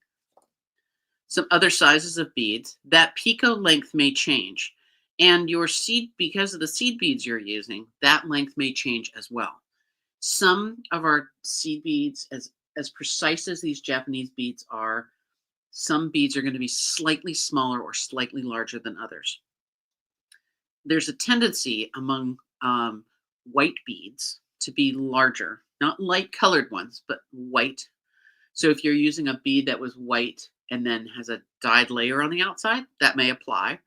Some other sizes of beads, that picot length may change. And your seed, because of the seed beads you're using, that length may change as well. Some of our seed beads, as precise as these Japanese beads are, some beads are going to be slightly smaller or slightly larger than others. There's a tendency among white beads to be larger, not light colored ones, but white. So if you're using a bead that was white and then has a dyed layer on the outside, that may apply.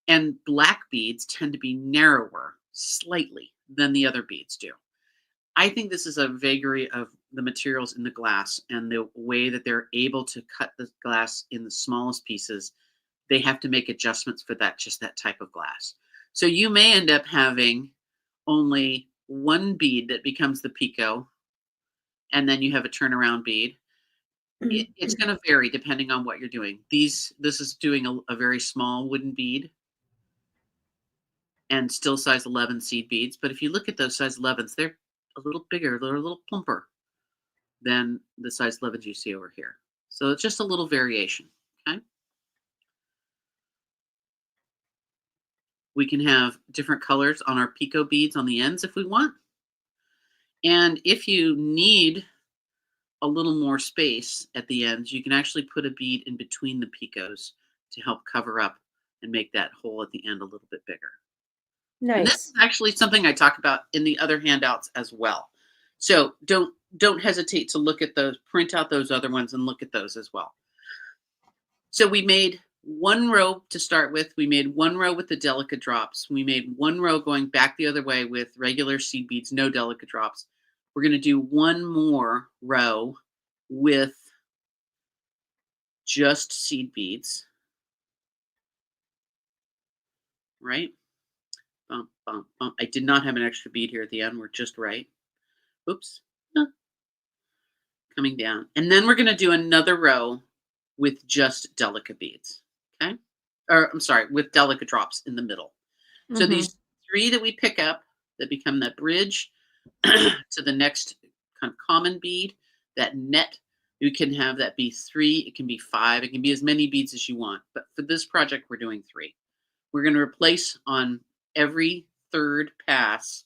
And black beads tend to be narrower slightly than the other beads do. I think this is a vagary of the materials in the glass and the way that they're able to cut the glass in the smallest pieces. They have to make adjustments for that, just that type of glass. So you may end up having only one bead that becomes the picot, and then you have a turnaround bead. It's going to vary depending on what you're doing. This is doing a very small wooden bead and still size 11 seed beads. But if you look at those size 11s, they're a little bigger, they're a little plumper than the size 11s you see over here. So it's just a little variation, okay? We can have different colors on our picot beads on the ends if we want. And if you need a little more space at the ends, you can actually put a bead in between the picots to help cover up and make that hole at the end a little bit bigger. Nice. And this is actually something I talk about in the other handouts as well. So don't hesitate to look at those, print out those other ones and look at those as well. So we made one row to start with. We made one row with the delicate drops. We made one row going back the other way with regular seed beads, no delicate drops. We're going to do one more row with just seed beads, right? Bump, bump, bump. I did not have an extra bead here at the end. We're just right. Oops. Coming down. And then we're going to do another row with just delicate beads, okay? Or I'm sorry, with delicate drops in the middle. Mm-hmm. So these 3 that we pick up that become that bridge to the next kind of common bead, that net, you can have that be 3, it can be 5, it can be as many beads as you want. But for this project, we're doing 3. We're going to replace on every third pass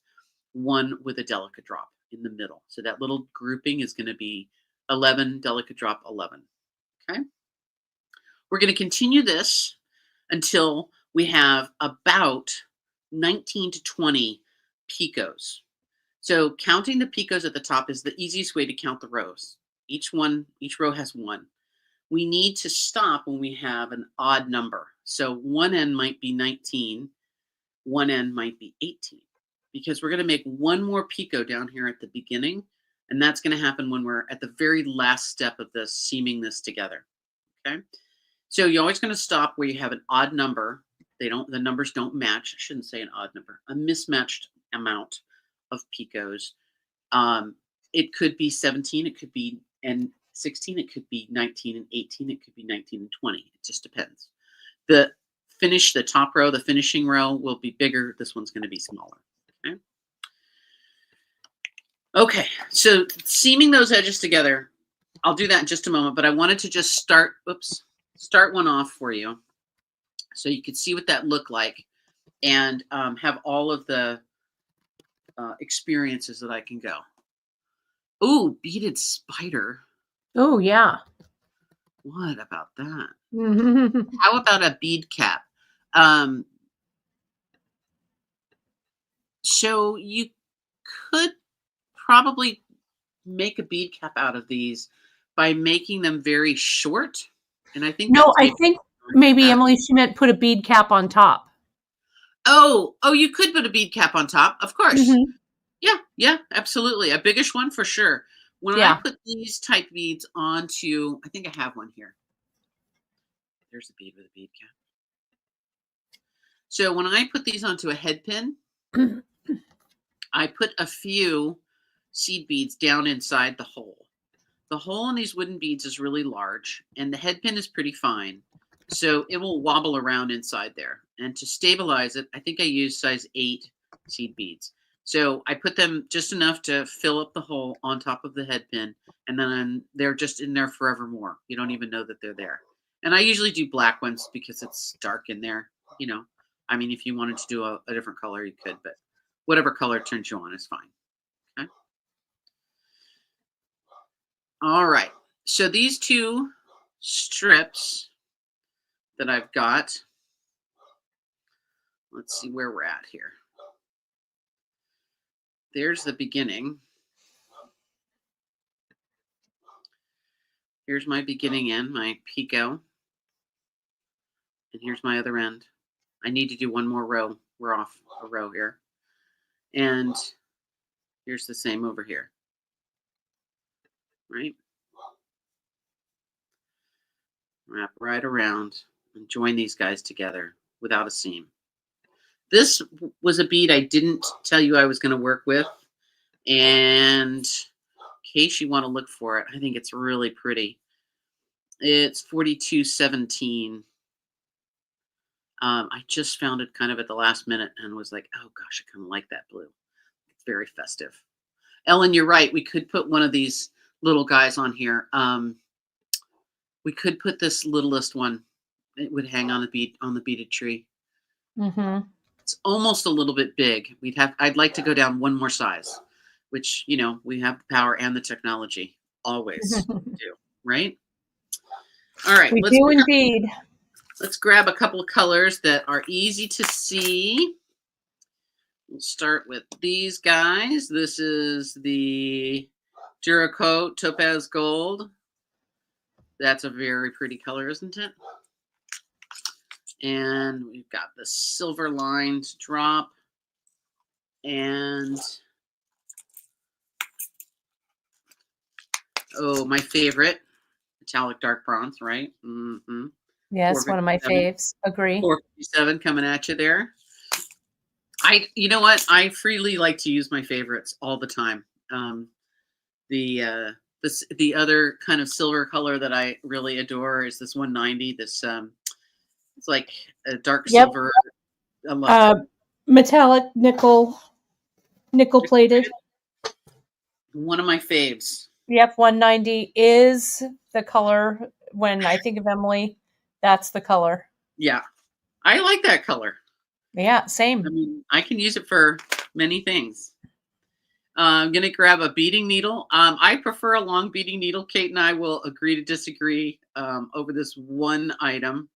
one with a delicate drop in the middle. So that little grouping is going to be 11, delicate drop 11. Okay. We're going to continue this until we have about 19 to 20 picots. So counting the picots at the top is the easiest way to count the rows. Each row has 1. We need to stop when we have an odd number. So one end might be 19, one end might be 18, because we're going to make one more picot down here at the beginning, and that's going to happen when we're at the very last step of this, seaming this together. Okay, so you're always going to stop where you have an odd number. The numbers don't match. I shouldn't say an odd number, a mismatched amount of picots. It could be 17, it could be 16, it could be 19 and 18, it could be 19 and 20. It just depends. The top row, the finishing row will be bigger. This one's going to be smaller. Okay. Okay, so seaming those edges together, I'll do that in just a moment, but I wanted to just start one off for you so you could see what that looked like and have all of the experiences that I can go. Ooh, beaded spider. Oh, yeah. What about that? How about a bead cap? So you could probably make a bead cap out of these by making them very short And I think No, that's I maybe think like maybe that. Emily, she meant put a bead cap on top. Oh, you could put a bead cap on top, of course. Hmm. Yeah, absolutely. A biggish one for sure. When I Yeah. put these type beads onto, I think I have one here. There's a bead with a bead cap. So when I put these onto a head pin, I put a few seed beads down inside the hole. The hole in these wooden beads is really large, and the head pin is pretty fine. So it will wobble around inside there. And to stabilize it, I think I use size 8 seed beads. So I put them just enough to fill up the hole on top of the head pin, and then they're just in there forevermore. You don't even know that they're there. And I usually do black ones because it's dark in there. You know, I mean, if you wanted to do a different color, you could, but whatever color turns you on is fine. Okay. All right. So these two strips that I've got, let's see where we're at here. There's the beginning. Here's my beginning end, my picot. And here's my other end. I need to do one more row. We're off a row here. And here's the same over here. Right? Wrap right around and join these guys together without a seam. This was a bead I didn't tell you I was going to work with. And in case you want to look for it, I think it's really pretty. It's 4217. I just found it kind of at the last minute and was like, oh gosh, I kind of like that blue. It's very festive. Ellen, you're right. We could put one of these little guys on here. We could put this littlest one. It would hang on the beaded tree. Hmm. It's almost a little bit big. I'd like to go down one more size, which, we have the power and the technology. Always do, right? All right, We do indeed. let's grab a couple of colors that are easy to see. We'll start with these guys. This is the Duracoat Topaz Gold. That's a very pretty color, isn't it? And we've got the silver lined drop. And oh, my favorite, metallic dark bronze, right? Mm-hmm. Yes, one of my faves. Agree. 457 coming at you there. You know what? I freely like to use my favorites all the time. The other kind of silver color that I really adore is this 190. This it's like a dark Yep. silver. I love it. Metallic nickel plated. One of my faves. Yep, 190 is the color. When I think of Emily, that's the color. Yeah, I like that color. Yeah, I same. mean, I can use it for many things. I'm going to grab a beading needle. I prefer a long beading needle. Kate and I will agree to disagree over this one item.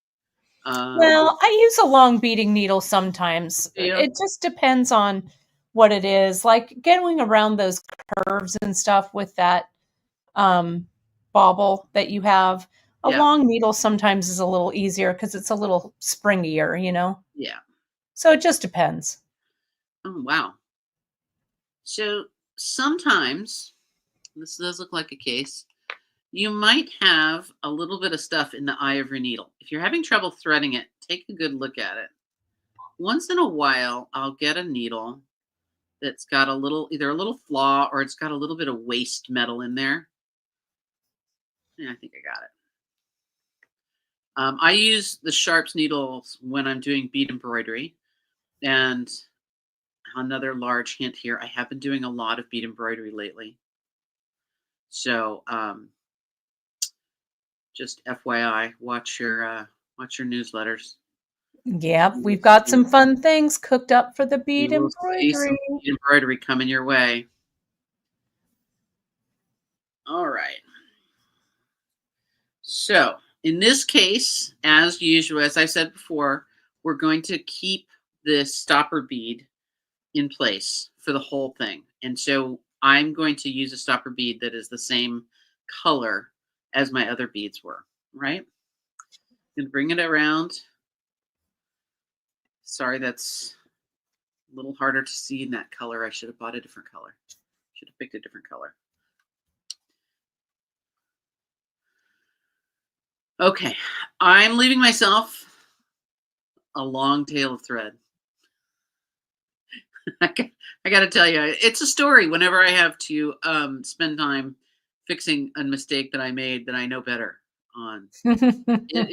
Well, I use a long beading needle sometimes. Yeah. It just depends on what it is. Like going around those curves and stuff with that bobble that you have. A Yeah. long needle sometimes is a little easier because it's a little springier, Yeah. So it just depends. Oh, wow. So sometimes, this does look like a case, you might have a little bit of stuff in the eye of your needle. If you're having trouble threading it, take a good look at it. Once in a while, I'll get a needle that's got either a little flaw or it's got a little bit of waste metal in there. Yeah, I think I got it. I use the sharps needles when I'm doing bead embroidery. And another large hint here, I have been doing a lot of bead embroidery lately. So just FYI, watch your newsletters. Yeah, we've got some fun things cooked up for the bead You will see some embroidery. bead embroidery coming your way. All right. So in this case, as usual, as I said before, we're going to keep this stopper bead in place for the whole thing. And so I'm going to use a stopper bead that is the same color as my other beads were, right? And bring it around. Sorry, that's a little harder to see in that color. I should have bought a different color. Should have picked a different color. Okay, I'm leaving myself a long tail of thread. I got to tell you, it's a story whenever I have to spend time fixing a mistake that I made that I know better on. It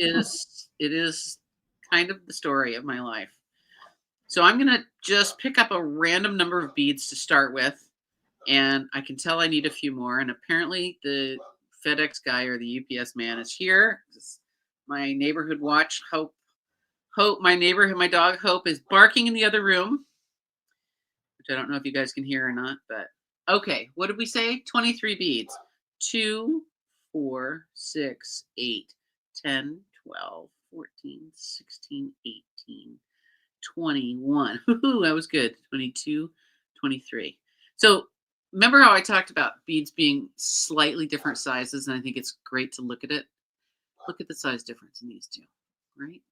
is kind of the story of my life. So I'm going to just pick up a random number of beads to start with. And I can tell I need a few more. And apparently the FedEx guy or the UPS man is here. My neighborhood watch, Hope, my dog Hope is barking in the other room, which I don't know if you guys can hear or not, but okay. What did we say? 23 beads. 2, 4, 6, 8, 10, 12, 14, 16, 18, 21. Woohoo, that was good. 22, 23. So remember how I talked about beads being slightly different sizes, and I think it's great to look at it. Look at the size difference in these two, right?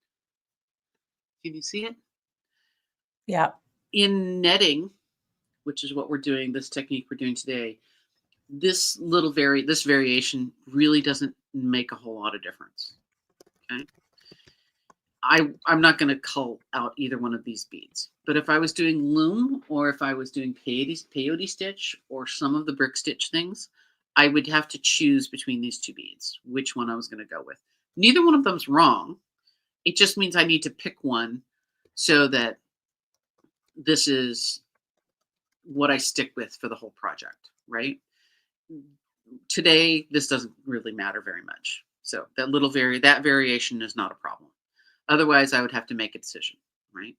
Can you see it? Yeah. In netting, which is what we're doing, this technique we're doing today, this variation really doesn't make a whole lot of difference. Okay. I'm not going to cull out either one of these beads, but if I was doing loom or if I was doing peyote stitch or some of the brick stitch things, I would have to choose between these two beads, which one I was going to go with. Neither one of them's wrong. It just means I need to pick one so that this is what I stick with for the whole project, right? Today, this doesn't really matter very much. So that variation is not a problem. Otherwise, I would have to make a decision, right?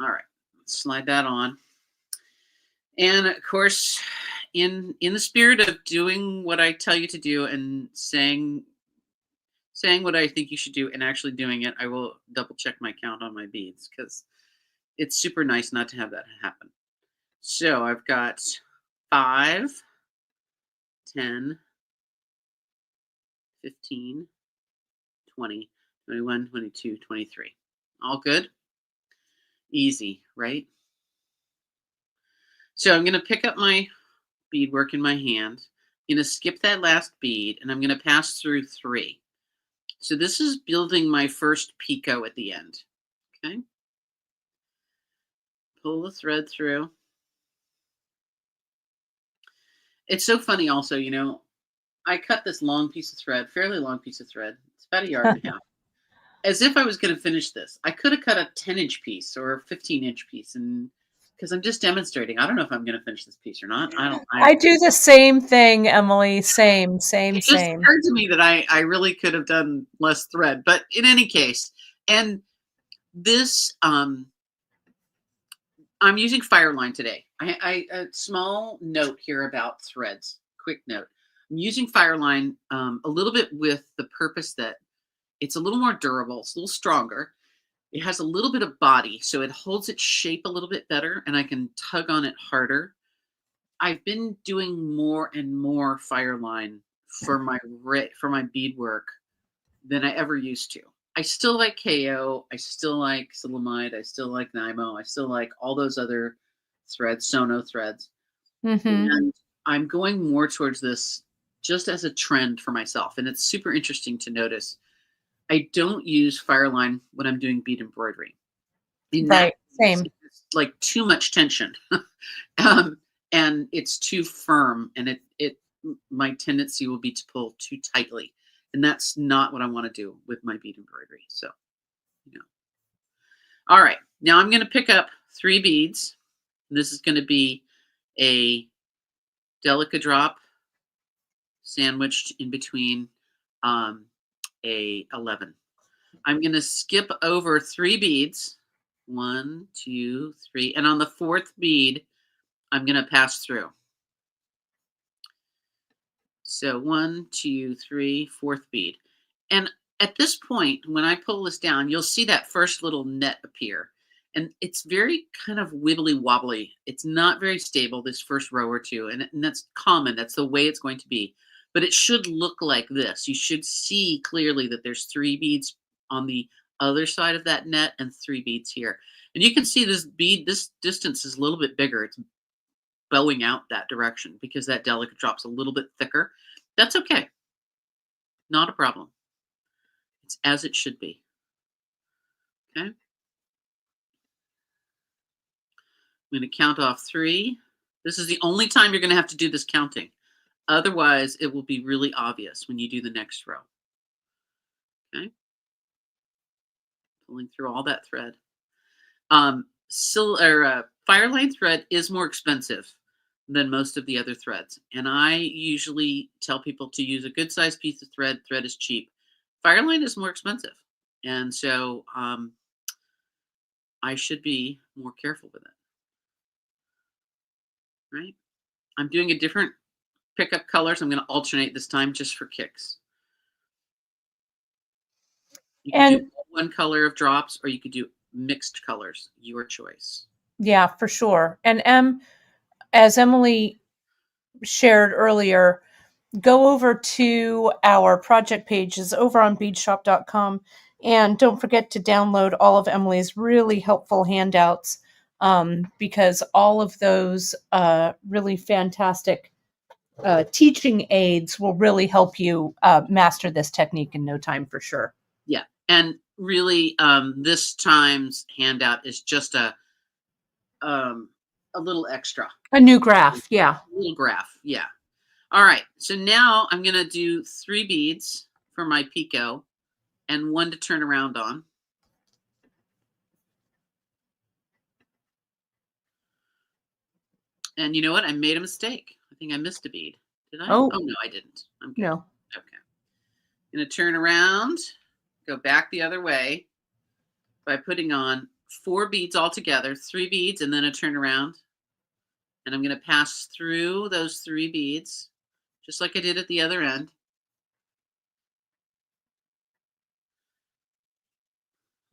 All right, let's slide that on. And of course, in the spirit of doing what I tell you to do and saying what I think you should do and actually doing it, I will double check my count on my beads because it's super nice not to have that happen. So I've got 5, 10, 15, 20, 21, 22, 23. All good? Easy, right? So I'm going to pick up my beadwork in my hand. I'm going to skip that last bead, and I'm going to pass through 3. So this is building my first picot at the end. Okay. Pull the thread through. It's so funny also, I cut this long piece of thread, fairly long piece of thread. It's about 1.5 yards. As if I was going to finish this. I could have cut a 10-inch piece or a 15-inch piece, and because I'm just demonstrating. I don't know if I'm going to finish this piece or not. I do the same thing, Emily. Same. It just occurred to me that I really could have done less thread, but in any case, and this I'm using Fireline today. A small note here about threads. Quick note. I'm using Fireline a little bit with the purpose that it's a little more durable. It's a little stronger. It has a little bit of body, so it holds its shape a little bit better, and I can tug on it harder. I've been doing more and more Fireline for my beadwork than I ever used to. I still like KO. I still like Silamide. I still like Nymo. I still like all those other threads, Sono threads. And I'm going more towards this just as a trend for myself. And it's super interesting to notice. I don't use Fireline when I'm doing bead embroidery. Right, same. It's like too much tension. And it's too firm, and my tendency will be to pull too tightly, and that's not what I want to do with my bead embroidery. So, all right, now I'm going to pick up 3 beads. This is going to be a Delica drop sandwiched in between a 11. I'm going to skip over 3 beads. 1, 2, 3, and on the 4th bead, I'm going to pass through. So 1, 2, 3, 4th bead. And at this point, when I pull this down, you'll see that first little net appear. And it's very kind of wibbly wobbly. It's not very stable, this first row or two. And that's common. That's the way it's going to be. but it should look like this. You should see clearly that there's 3 beads on the other side of that net and 3 beads here. And you can see this distance is a little bit bigger. It's bowing out that direction because that delicate drop's a little bit thicker. That's okay. Not a problem. It's as it should be. Okay. I'm going to count off 3. This is the only time you're going to have to do this counting. Otherwise, it will be really obvious when you do the next row. Okay. Pulling through all that thread. Fireline thread is more expensive than most of the other threads. And I usually tell people to use a good sized piece of thread. Thread is cheap. Fireline is more expensive. And so I should be more careful with it. Right? I'm doing a different pickup colors. I'm going to alternate this time just for kicks. You can do one color of drops, or you could do mixed colors. Your choice. Yeah, for sure. And as Emily shared earlier, go over to our project pages over on beadshop.com, and don't forget to download all of Emily's really helpful handouts, because all of those really fantastic teaching aids will really help you master this technique in no time for sure. Yeah. And really, this time's handout is just a little extra. A new graph. Yeah. A little graph. Yeah. All right. So now I'm going to do 3 beads for my picot and 1 to turn around on. And you know what? I made a mistake. I think I missed a bead. Did I? Oh no, I didn't. I'm good. No. Okay. I'm going to turn around, go back the other way by putting on 4 beads all together, 3 beads, and then a turn around. And I'm going to pass through those 3 beads, just like I did at the other end.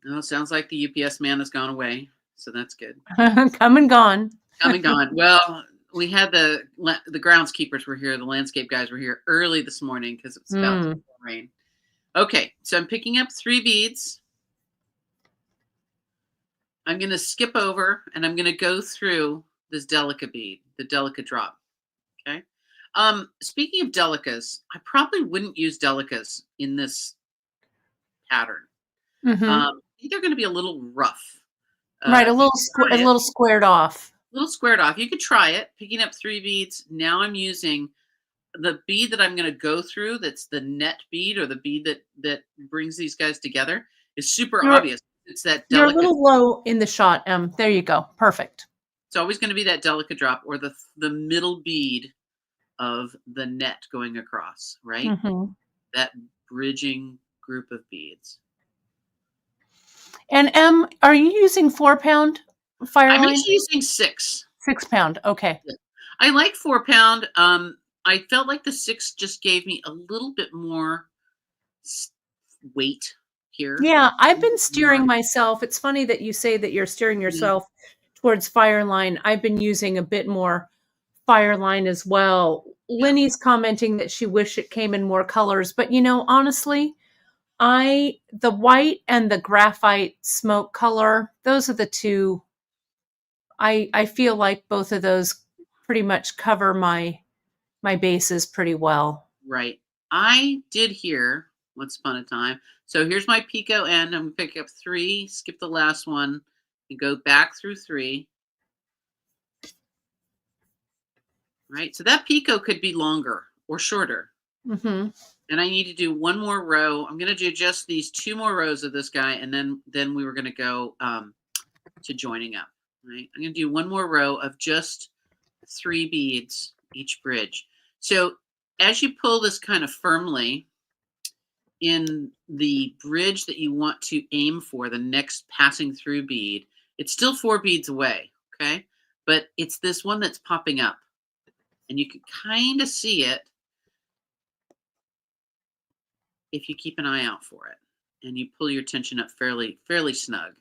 Oh, sounds like the UPS man has gone away, so that's good. Come and gone. Come and gone. Well, we had the groundskeepers were here, the landscape guys were here early this morning because it was about to rain. Okay, so I'm picking up 3 beads. I'm going to skip over and I'm going to go through this delica bead, the delica drop. Okay. Speaking of delicas, I probably wouldn't use delicas in this pattern. I think they're going to be a little rough. Right, a little squared off. A little squared off. You could try it, picking up 3 beads. Now I'm using the bead that I'm going to go through. That's the net bead, or the bead that brings these guys together. Is super obvious. It's that delicate. You're a little low in the shot, Em. There you go. Perfect. It's always going to be that delicate drop, or the middle bead of the net going across, right? That bridging group of beads. And Em, are you using 4-pound Fireline? I'm actually using 6. 6-pound. Okay. Yeah. I like 4-pound. I felt like the 6 just gave me a little bit more weight here. Yeah, I've been steering myself. It's funny that you say that you're steering yourself towards Fireline. I've been using a bit more Fireline as well. Lenny's commenting that she wished it came in more colors, but honestly, the white and the graphite smoke color, those are the two. I feel like both of those pretty much cover my bases pretty well. Right. I did here once upon a time. So here's my picot end. I'm going to pick up 3, skip the last one, and go back through 3. Right. So that picot could be longer or shorter. And I need to do 1 more row. I'm going to do just these 2 more rows of this guy, and then we were going to go to joining up. Right. I'm going to do 1 more row of just 3 beads each bridge. So as you pull this kind of firmly in the bridge that you want to aim for, the next passing through bead, it's still 4 beads away. Okay. But it's this one that's popping up, and you can kind of see it if you keep an eye out for it and you pull your tension up fairly snug.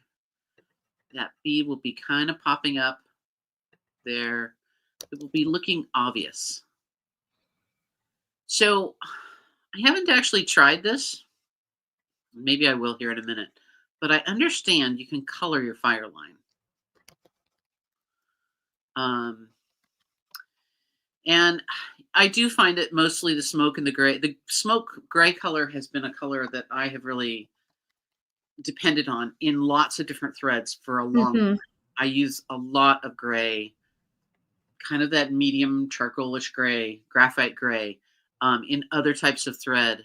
That bead will be kind of popping up there. It will be looking obvious. So I haven't actually tried this. Maybe I will here in a minute. But I understand you can color your fire line. And I do find that mostly the smoke and the smoke gray color has been a color that I have really depended on in lots of different threads for a long time. I use a lot of gray, kind of that medium charcoalish gray, graphite gray, in other types of thread,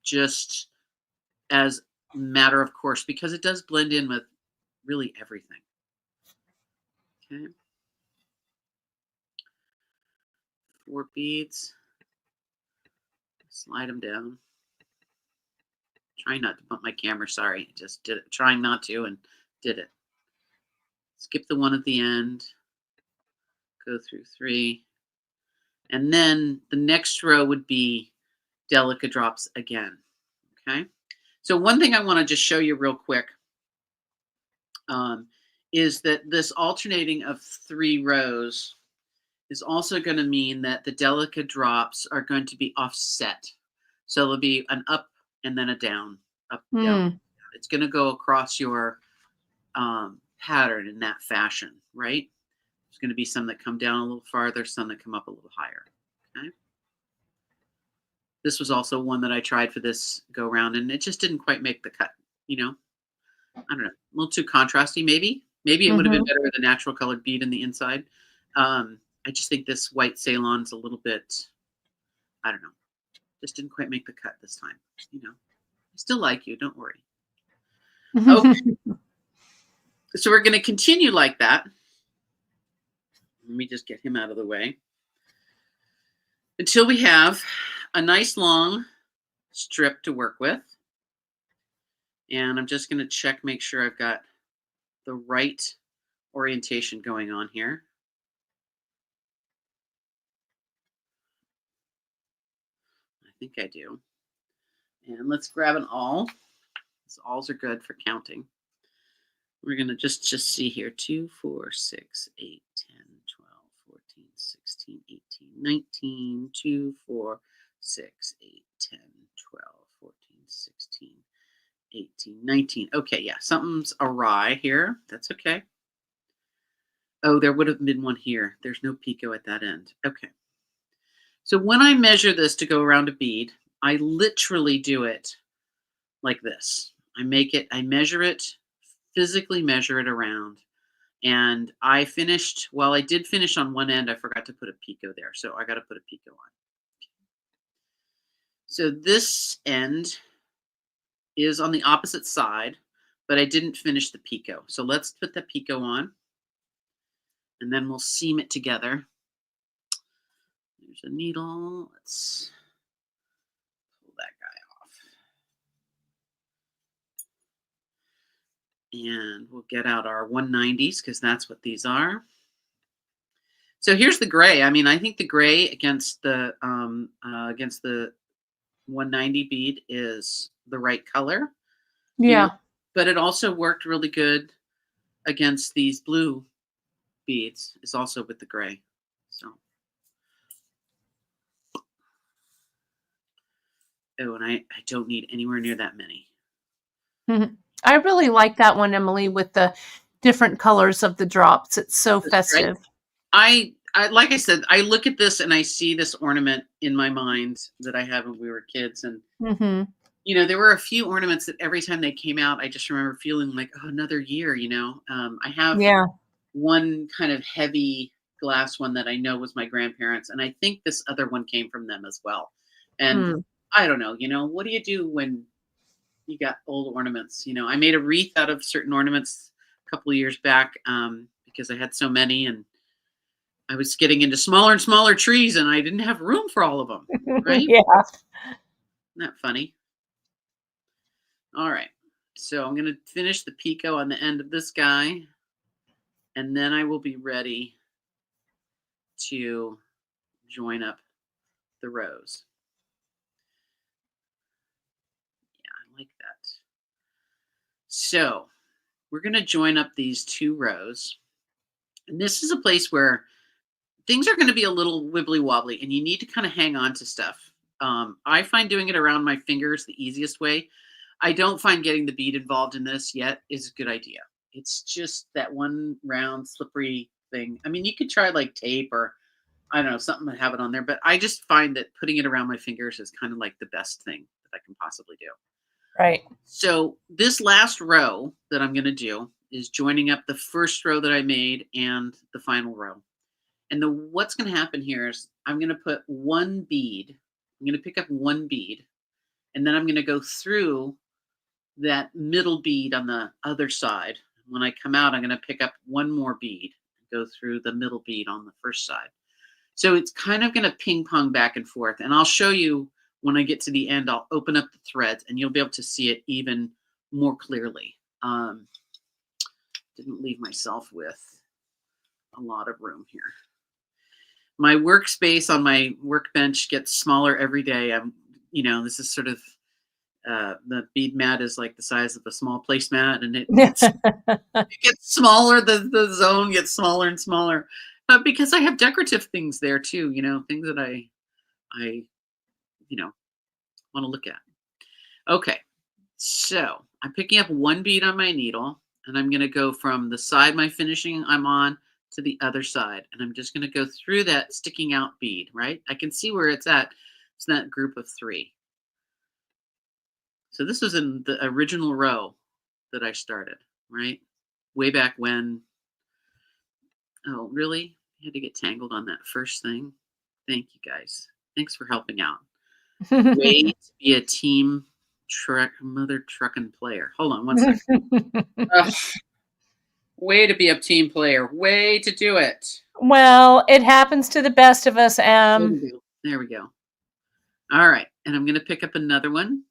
just as matter of course, because it does blend in with really everything. Okay. 4 beads. Slide them down. Trying not to bump my camera, sorry. Just did it. Trying not to and did it. Skip the one at the end. Go through 3. And then the next row would be delicate drops again. Okay. So one thing I want to just show you real quick is that this alternating of 3 rows is also going to mean that the delicate drops are going to be offset. So there'll be an up and then a down, up, down. It's going to go across your pattern in that fashion, right? There's going to be some that come down a little farther, some that come up a little higher. Okay. This was also one that I tried for this go round, and it just didn't quite make the cut. You know, I don't know, a little too contrasty. Maybe it would have been better with a natural colored bead in the inside. I just think this white Ceylon's a little bit, I don't know, just didn't quite make the cut this time. You know, I still like you. Don't worry. Okay. So we're going to continue like that. Let me just get him out of the way. Until we have a nice long strip to work with. And I'm just going to check, make sure I've got the right orientation going on here. I think I do. And let's grab an awl. These awls are good for counting. We're going to just see here. 2, 4, 6, 8, 10, 12, 14, 16, 18, 19, 2, 4, 6, 8, 10, 12, 14, 16, 18, 19. Okay, yeah, something's awry here. That's okay. Oh, there would have been one here. There's no picot at that end. Okay. So when I measure this to go around a bead, I literally do it like this. I measure it, physically measure it around. And I finished, well, I did finish on one end. I forgot to put a picot there. So I got to put a picot on. So this end is on the opposite side, but I didn't finish the picot. So let's put the picot on, and then we'll seam it together. There's a needle. Let's pull that guy off. And we'll get out our 190s because that's what these are. So here's the gray. I mean, I think the gray against the 190 bead is the right color. Yeah. You know, but it also worked really good against these blue beads. It's also with the gray. So. Oh, and I don't need anywhere near that many. I really like that one, Emily, with the different colors of the drops. It's so festive. Right. I like I said, I look at this and I see this ornament in my mind that I had when we were kids. And, you know, there were a few ornaments that every time they came out, I just remember feeling like, oh, another year, you know. I have one kind of heavy glass one that I know was my grandparents. And I think this other one came from them as well. And I don't know, you know, what do you do when you got old ornaments? You know, I made a wreath out of certain ornaments a couple of years back because I had so many, and I was getting into smaller and smaller trees, and I didn't have room for all of them, right? Yeah. Isn't that funny? All right. So I'm going to finish the picot on the end of this guy, and then I will be ready to join up the rows. Like that. So we're going to join up these 2 rows. And this is a place where things are going to be a little wibbly wobbly and you need to kind of hang on to stuff. I find doing it around my fingers the easiest way. I don't find getting the bead involved in this yet is a good idea. It's just that one round slippery thing. I mean, you could try like tape or I don't know, something to have it on there, but I just find that putting it around my fingers is kind of like the best thing that I can possibly do. Right. So this last row that I'm going to do is joining up the first row that I made and the final row. And what's going to happen here is I'm going to put one bead. I'm going to pick up one bead, and then I'm going to go through that middle bead on the other side. When I come out, I'm going to pick up one more bead and go through the middle bead on the first side. So it's kind of going to ping pong back and forth. And I'll show you when I get to the end, I'll open up the threads and you'll be able to see it even more clearly. Didn't leave myself with a lot of room here. My workspace on my workbench gets smaller every day. This is sort of, the bead mat is like the size of a small placemat, and it gets smaller. The zone gets smaller and smaller, because I have decorative things there too. Things that I want to look at. Okay, so I'm picking up one bead on my needle, and I'm going to go from the side I'm on to the other side, and I'm just going to go through that sticking out bead. Right, I can see where it's at. It's that group of 3. So this was in the original row that I started, right? Way back when. Oh, really? I had to get tangled on that first thing. Thank you, guys. Thanks for helping out. Way to be a team mother trucking player. Hold on one second. Way to be a team player. Way to do it. Well, it happens to the best of us, There we go. All right. And I'm going to pick up another one.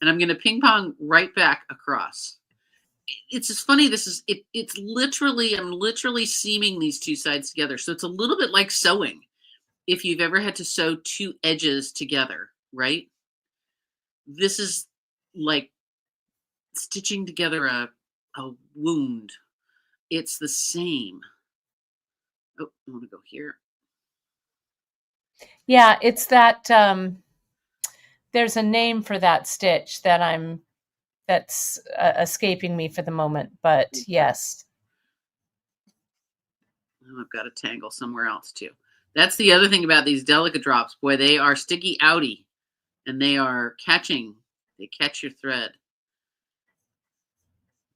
And I'm going to ping pong right back across. It's just funny. It's literally, I'm literally seaming these two sides together. So it's a little bit like sewing. If you've ever had to sew 2 edges together, right? This is like stitching together a wound. It's the same. Oh, I want to go here. Yeah, it's that, there's a name for that stitch that's escaping me for the moment, but yes. Oh, I've got a tangle somewhere else too. That's the other thing about these delicate drops. Boy, they are sticky outy, and they are catching. They catch your thread.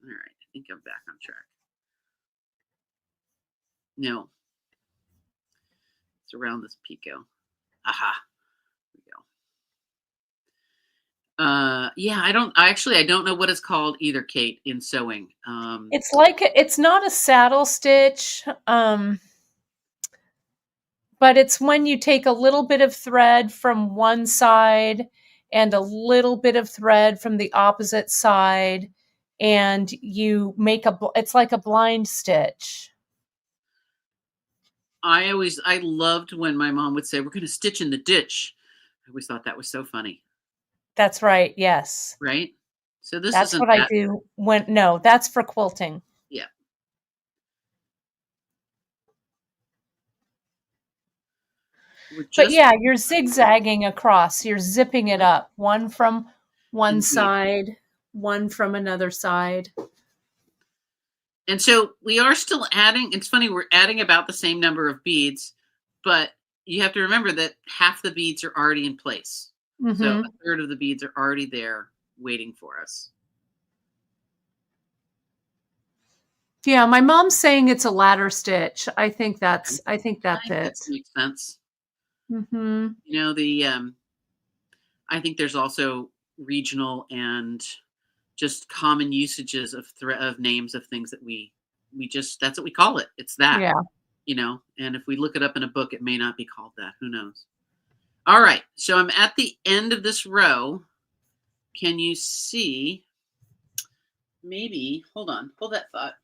All right, I think I'm back on track. No, it's around this picot. Aha. There we go. Yeah, I don't know what it's called either, Kate, in sewing. It's not a saddle stitch, but it's when you take a little bit of thread from one side and a little bit of thread from the opposite side, and you make it's like a blind stitch. I loved when my mom would say, "We're going to stitch in the ditch." I always thought that was so funny. That's right. Yes. Right. So that's what I do no, that's for quilting. Yeah. But yeah, you're zigzagging across. You're zipping it up, one from one side, one from another side. And so we are still adding. It's funny, we're adding about the same number of beads, but you have to remember that half the beads are already in place. Mm-hmm. So a third of the beads are already there waiting for us. Yeah, my mom's saying it's a ladder stitch. I think that fits. That makes sense. Mm-hmm. I think there's also regional and just common usages of names of things that we that's what we call it. It's that. Yeah. And if we look it up in a book, it may not be called that. Who knows? All right. So I'm at the end of this row. Can you see? Maybe, hold that thought.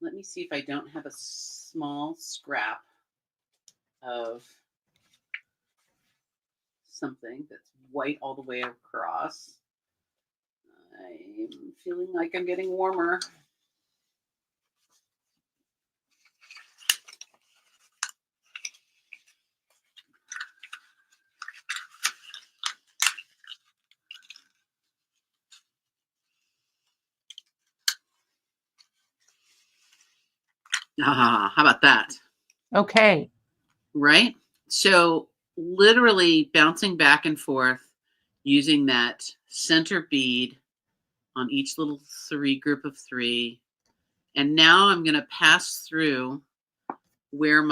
Let me see if I don't have a small scrap of something that's white all the way across. I'm feeling like I'm getting warmer. How about that? Okay. Right? So literally bouncing back and forth using that center bead on each little group of three. And now I'm going to pass through where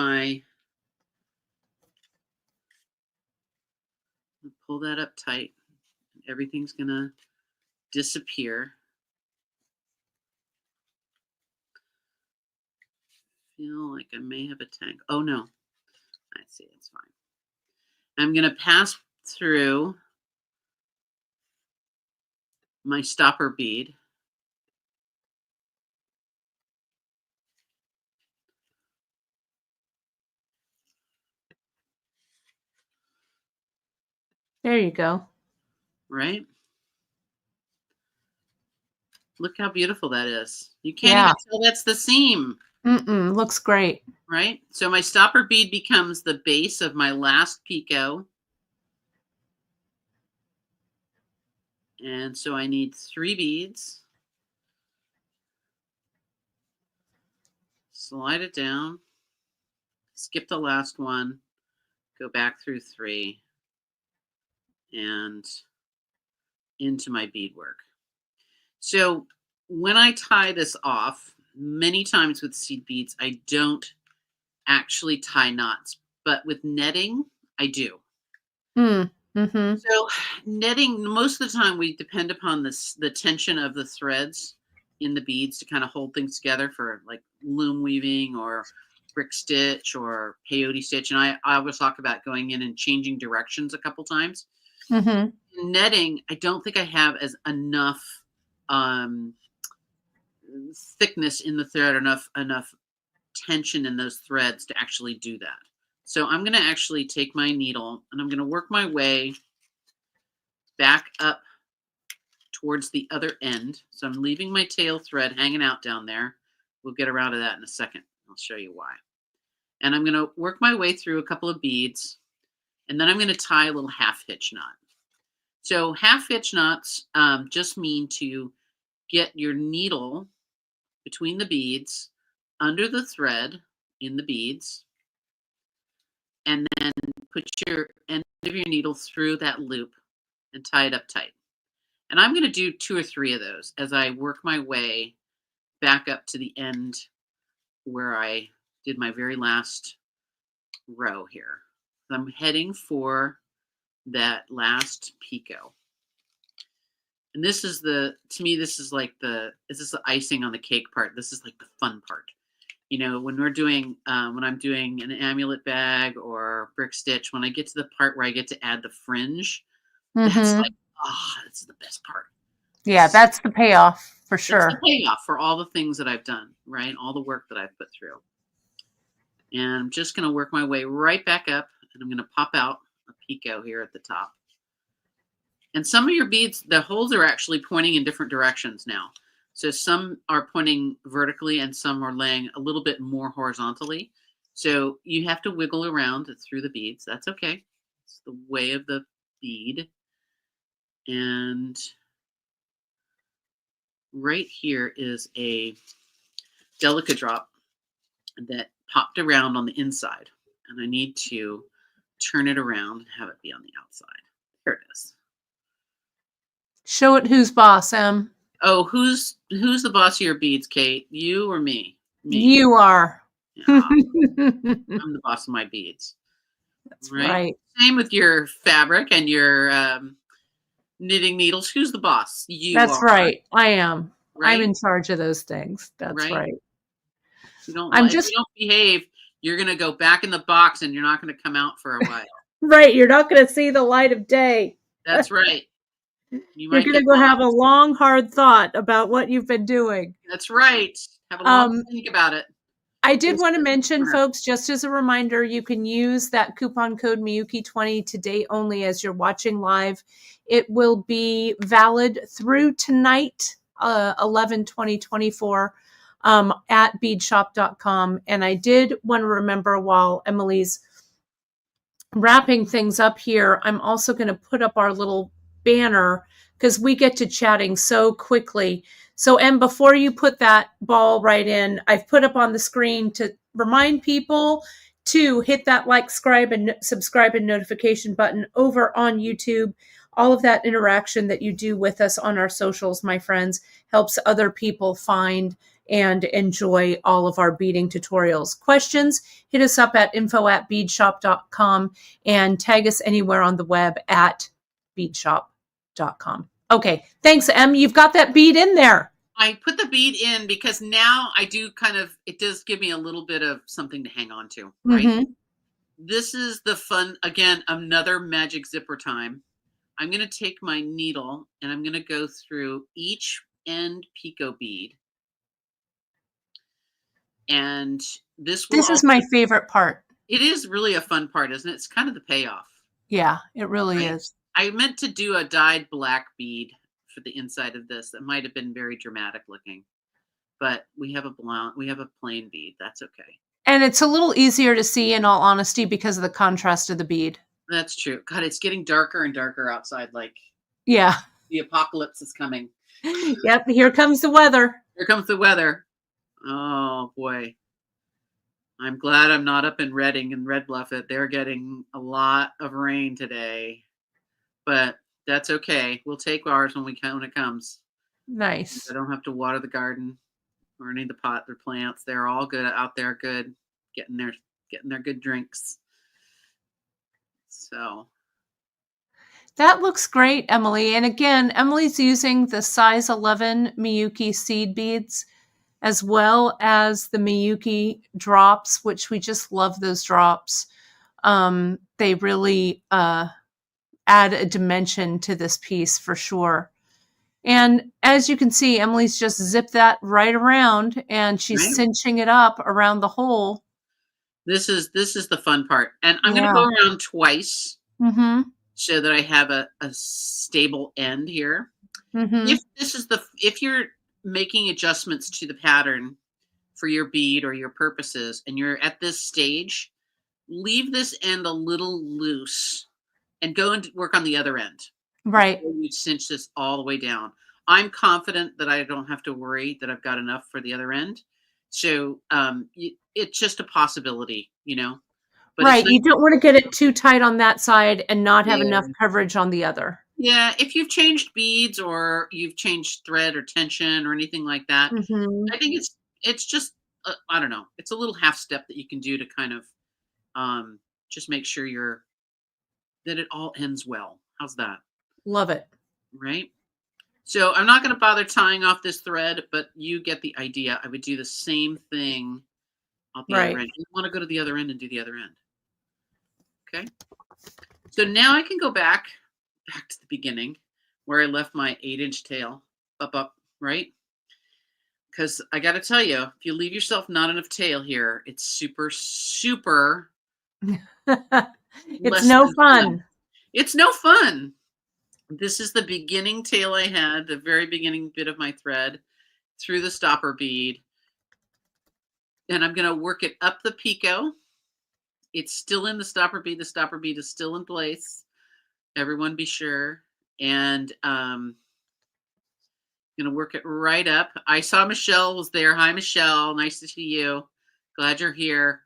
pull that up tight. Everything's going to disappear. Feel like I may have a tank. Oh no, I see, it's fine. I'm going to pass through my stopper bead. There you go. Right? Look how beautiful that is. You can't Yeah. even tell that's the seam. Looks great. Right? So my stopper bead becomes the base of my last picot. And so I need 3 beads. Slide it down. Skip the last one. Go back through 3. And into my beadwork. So when I tie this off, many times with seed beads, I don't actually tie knots, but with netting, I do. Mm-hmm. So netting, most of the time we depend upon the tension of the threads in the beads to kind of hold things together for like loom weaving or brick stitch or peyote stitch. And I always talk about going in and changing directions a couple times. Mm-hmm. Netting, I don't think I have as enough um, thickness in the thread, enough tension in those threads to actually do that. So I'm going to actually take my needle and I'm going to work my way back up towards the other end. So I'm leaving my tail thread hanging out down there. We'll get around to that in a second. I'll show you why. And I'm going to work my way through a couple of beads, and then I'm going to tie a little half hitch knot. So half hitch knots just mean to get your needle between the beads, under the thread in the beads, and then put your end of your needle through that loop and tie it up tight. And I'm going to do 2 or 3 of those as I work my way back up to the end where I did my very last row here. I'm heading for that last picot. And this is to me, this is the icing on the cake part. This is like the fun part. You know, when I'm doing an amulet bag or brick stitch, when I get to the part where I get to add the fringe, that's like, that's the best part. Yeah, that's the payoff for sure. That's the payoff for all the things that I've done, right? All the work that I've put through. And I'm just going to work my way right back up, and I'm going to pop out a picot here at the top. And some of your beads, the holes are actually pointing in different directions now. So some are pointing vertically and some are laying a little bit more horizontally. So you have to wiggle around through the beads. That's okay. It's the way of the bead. And right here is a delica drop that popped around on the inside. And I need to turn it around and have it be on the outside. There it is. Show it who's boss, Em. Oh, who's the boss of your beads, Kate? You or me? Me. You are. Yeah, I'm the boss of my beads. That's right. Same with your fabric and your knitting needles. Who's the boss? You That's are. right. I am. Right? I'm in charge of those things. That's right. If you don't behave, you're going to go back in the box and you're not going to come out for a while. Right. You're not going to see the light of day. That's right. You're going to go have a long, hard thought about what you've been doing. That's right. Have a long think about it. I did want to mention, folks, just as a reminder, you can use that coupon code Miyuki20 today only as you're watching live. It will be valid through tonight, 11/20/24, at beadshop.com. And I did want to remember, while Emily's wrapping things up here, I'm also going to put up our little banner because we get to chatting so quickly. So, Em, before you put that ball right in, I've put up on the screen to remind people to hit that like, subscribe and notification button over on YouTube. All of that interaction that you do with us on our socials, my friends, helps other people find and enjoy all of our beading tutorials. Questions, hit us up at info@beadshop.com and tag us anywhere on the web at beadshop.com. Okay, thanks, Em. You've got that bead in there. I put the bead in because now I do it does give me a little bit of something to hang on to, right? Mm-hmm. This is the fun, again, another magic zipper time. I'm going to take my needle and I'm going to go through each end picot bead. And this is my favorite part. It is really a fun part, isn't it? It's kind of the payoff. Yeah, it really is. I meant to do a dyed black bead for the inside of this. That might have been very dramatic looking, but we have a plain bead. That's okay. And it's a little easier to see, in all honesty, because of the contrast of the bead. That's true. God, it's getting darker and darker outside. Like, yeah, the apocalypse is coming. Yep, here comes the weather. Here comes the weather. Oh boy. I'm glad I'm not up in Redding and Red Bluff. They're getting a lot of rain today, but that's okay. We'll take ours when it comes. Nice. I don't have to water the garden or any of the plants. They're all good out there, good, getting their good drinks. So that looks great, Emily. And again, Emily's using the size 11 Miyuki seed beads, as well as the Miyuki drops, which we just love those drops. They really add a dimension to this piece for sure. And as you can see, Emily's just zipped that right around and she's cinching it up around the hole. This is the fun part. And I'm going to go around twice so that I have a stable end here. If you're making adjustments to the pattern for your bead or your purposes and you're at this stage, leave this end a little loose and go and work on the other end. Right. You cinch this all the way down. I'm confident that I don't have to worry that I've got enough for the other end. So it's just a possibility, But right. You don't want to get it too tight on that side and not have enough coverage on the other. Yeah, if you've changed beads or you've changed thread or tension or anything like that, I think it's just I don't know. It's a little half step that you can do to kind of just make sure that it all ends well. How's that? Love it. Right. So I'm not going to bother tying off this thread, but you get the idea. I would do the same thing on the other end. You want to go to the other end and do the other end. Okay. So now I can go back to the beginning where I left my 8-inch tail up, right? Because I got to tell you, if you leave yourself not enough tail here, it's super, super. It's no fun. It's no fun. This is the beginning tail I had, the very beginning bit of my thread through the stopper bead. And I'm going to work it up the picot. It's still in the stopper bead. The stopper bead is still in place. Everyone be sure. And I'm going to work it right up. I saw Michelle was there. Hi, Michelle. Nice to see you. Glad you're here.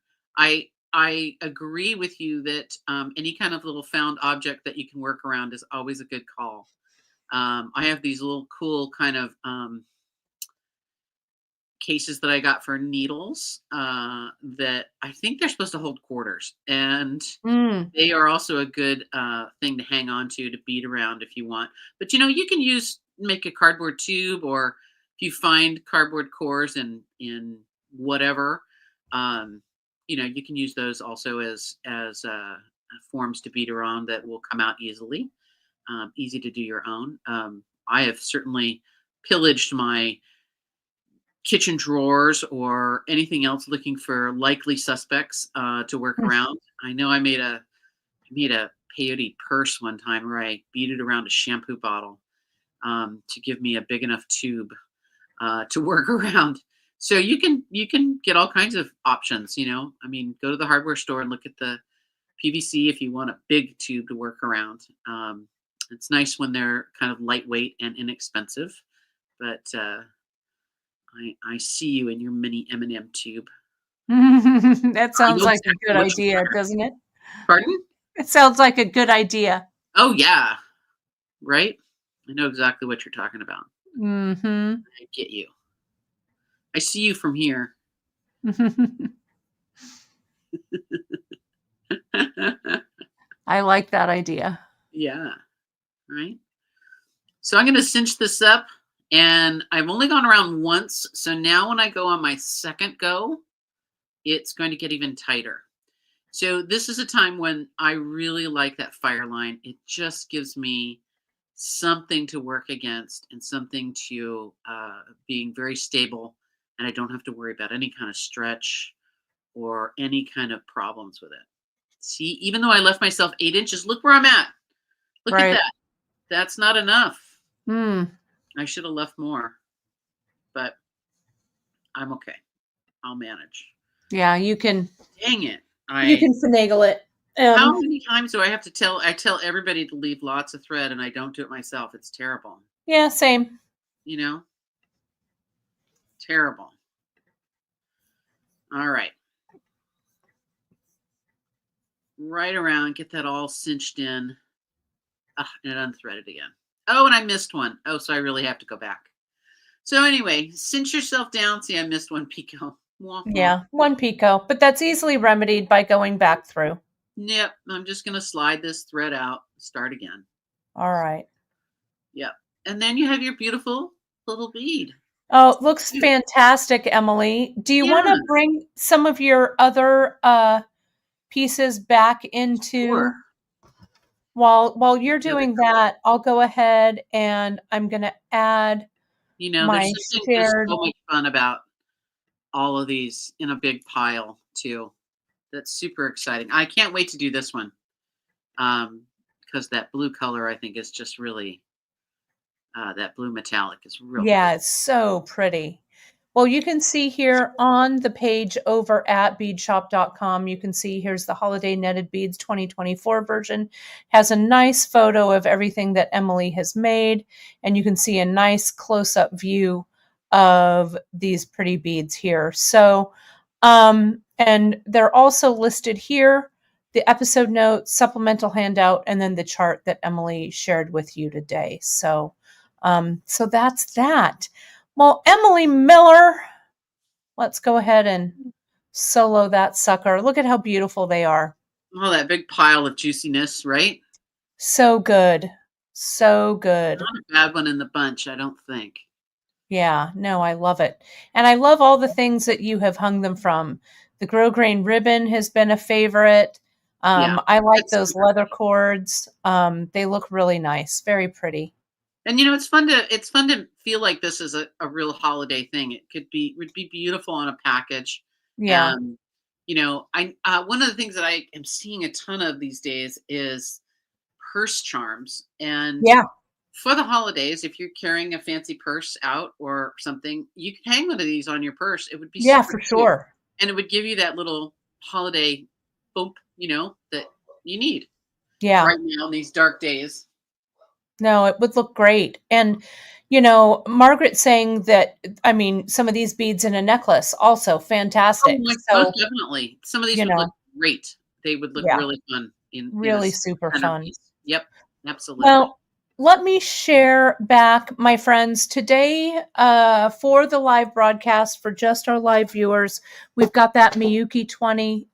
I agree with you that any kind of little found object that you can work around is always a good call. I have these little cool kind of cases that I got for needles that I think they're supposed to hold quarters. And they are also a good thing to hang on to bead around if you want. But, you can make a cardboard tube, or if you find cardboard cores in whatever, you can use those also as forms to bead around that will come out easily. Easy to do your own. I have certainly pillaged my kitchen drawers or anything else looking for likely suspects to work around. I know I made a peyote purse one time where I beaded around a shampoo bottle to give me a big enough tube to work around. So you can get all kinds of options, I mean, go to the hardware store and look at the PVC if you want a big tube to work around. It's nice when they're kind of lightweight and inexpensive. But I see you in your mini M&M tube. That I sounds know like a exactly good what you're idea, talking about. doesn't it? Pardon? It sounds like a good idea. Oh yeah, right. I know exactly what you're talking about. Mm-hmm. I get you. I see you from here. I like that idea. Yeah, right. So I'm going to cinch this up, and I've only gone around once. So now when I go on my second go, it's going to get even tighter. So this is a time when I really like that fire line. It just gives me something to work against and something to being very stable, and I don't have to worry about any kind of stretch or any kind of problems with it. See, even though I left myself 8 inches, look where I'm at. Look at Right. that. That's not enough. Mm. I should have left more, but I'm okay. I'll manage. Yeah, you can Dang it. finagle it. How many times do I have to tell everybody to leave lots of thread and I don't do it myself? It's terrible. Yeah, same. You know? Terrible. All right. Right around, get that all cinched in. And it unthreaded again. Oh, and I missed one. Oh, so I really have to go back. So anyway, cinch yourself down. See, I missed one picot. Wah, wah. Yeah, one picot, but that's easily remedied by going back through. Yep, I'm just going to slide this thread out, start again. All right. Yep. And then you have your beautiful little bead. Oh, it looks fantastic, Emily. Do you want Yeah, to bring some of your other pieces back into sure. while you're The other doing color. that, I'll go ahead and I'm going to add You know, there's my something just shared. so much fun about all of these in a big pile too. That's super exciting. I can't wait to do this one. Because that blue color I think is just really that blue metallic is real Yeah, pretty. it's so pretty. Well, you can see here on the page over at beadshop.com, you can see here's the Holiday Netted Beads 2024 version. Has a nice photo of everything that Emily has made, and you can see a nice close-up view of these pretty beads here. So, and they're also listed here, the episode notes, supplemental handout, and then the chart that Emily shared with you today. So that's that. Well, Emily Miller, let's go ahead and solo that sucker. Look at how beautiful they are. Oh, that big pile of juiciness, right? So good. So good. Not a bad one in the bunch, I don't think. Yeah, no, I love it. And I love all the things that you have hung them from. The grosgrain ribbon has been a favorite. Yeah, I like that's those super leather pretty. cords. They look really nice. Very pretty. And you know, it's fun to feel like this is a real holiday thing. Would be beautiful on a package. Yeah. Um, you know, I one of the things that I am seeing a ton of these days is purse charms. And Yeah. for the holidays, if you're carrying a fancy purse out or something, you can hang one of these on your purse. It would be Yeah, super for cute. sure. And it would give you that little holiday bump, you know, that you need Yeah. right now in these dark days. No, it would look great. And, Margaret saying that, I mean, some of these beads in a necklace, also Oh fantastic. my, most So, definitely. Some of these you would look know, great. They would look yeah, really fun in a really super fun. centerpiece. Yep, absolutely. Well, let me share back, my friends. Today, for the live broadcast, for just our live viewers, we've got that Miyuki 20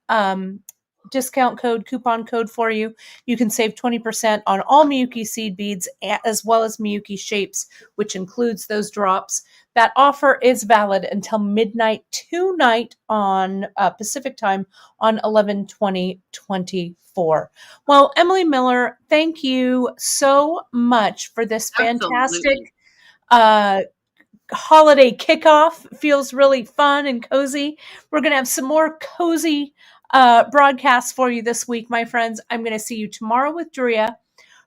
discount code, coupon code for you. You can save 20% on all Miyuki seed beads as well as Miyuki shapes, which includes those drops. That offer is valid until midnight tonight on Pacific time on 11/20/24. Well, Emily Miller, thank you so much for this Absolutely. fantastic uh, holiday kickoff. Feels really fun and cozy. We're going to have some more cozy broadcasts for you this week, my friends. I'm going to see you tomorrow with Drea,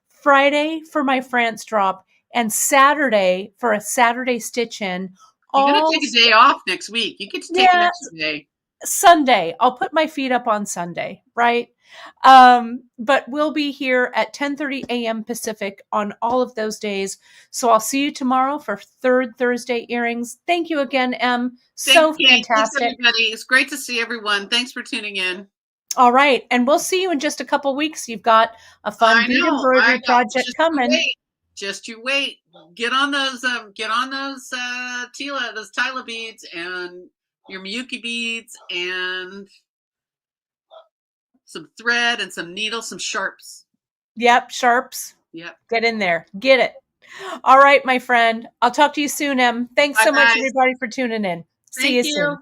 Friday for my France drop, and Saturday for a Saturday stitch in. You're gonna All take a day off next week. You get to take an yeah, extra day. Sunday. I'll put my feet up on Sunday, right? But we'll be here at 10:30 a.m. Pacific on all of those days. So I'll see you tomorrow for Third Thursday earrings. Thank you again, Em. Thanks, So Kate. Thanks, fantastic. everybody. It's great to see everyone. Thanks for tuning in. All right. And we'll see you in just a couple weeks. You've got a fun I bead know. I embroidery know. project Just you coming. wait. Just you wait. Get on those those Tila beads and your Miyuki beads and some thread and some needles, some sharps. Yep, sharps. Yep. Get in there. Get it. All right, my friend. I'll talk to you soon, Em. Thanks Bye, so much, guys. everybody, for tuning in. See Thank you you. soon.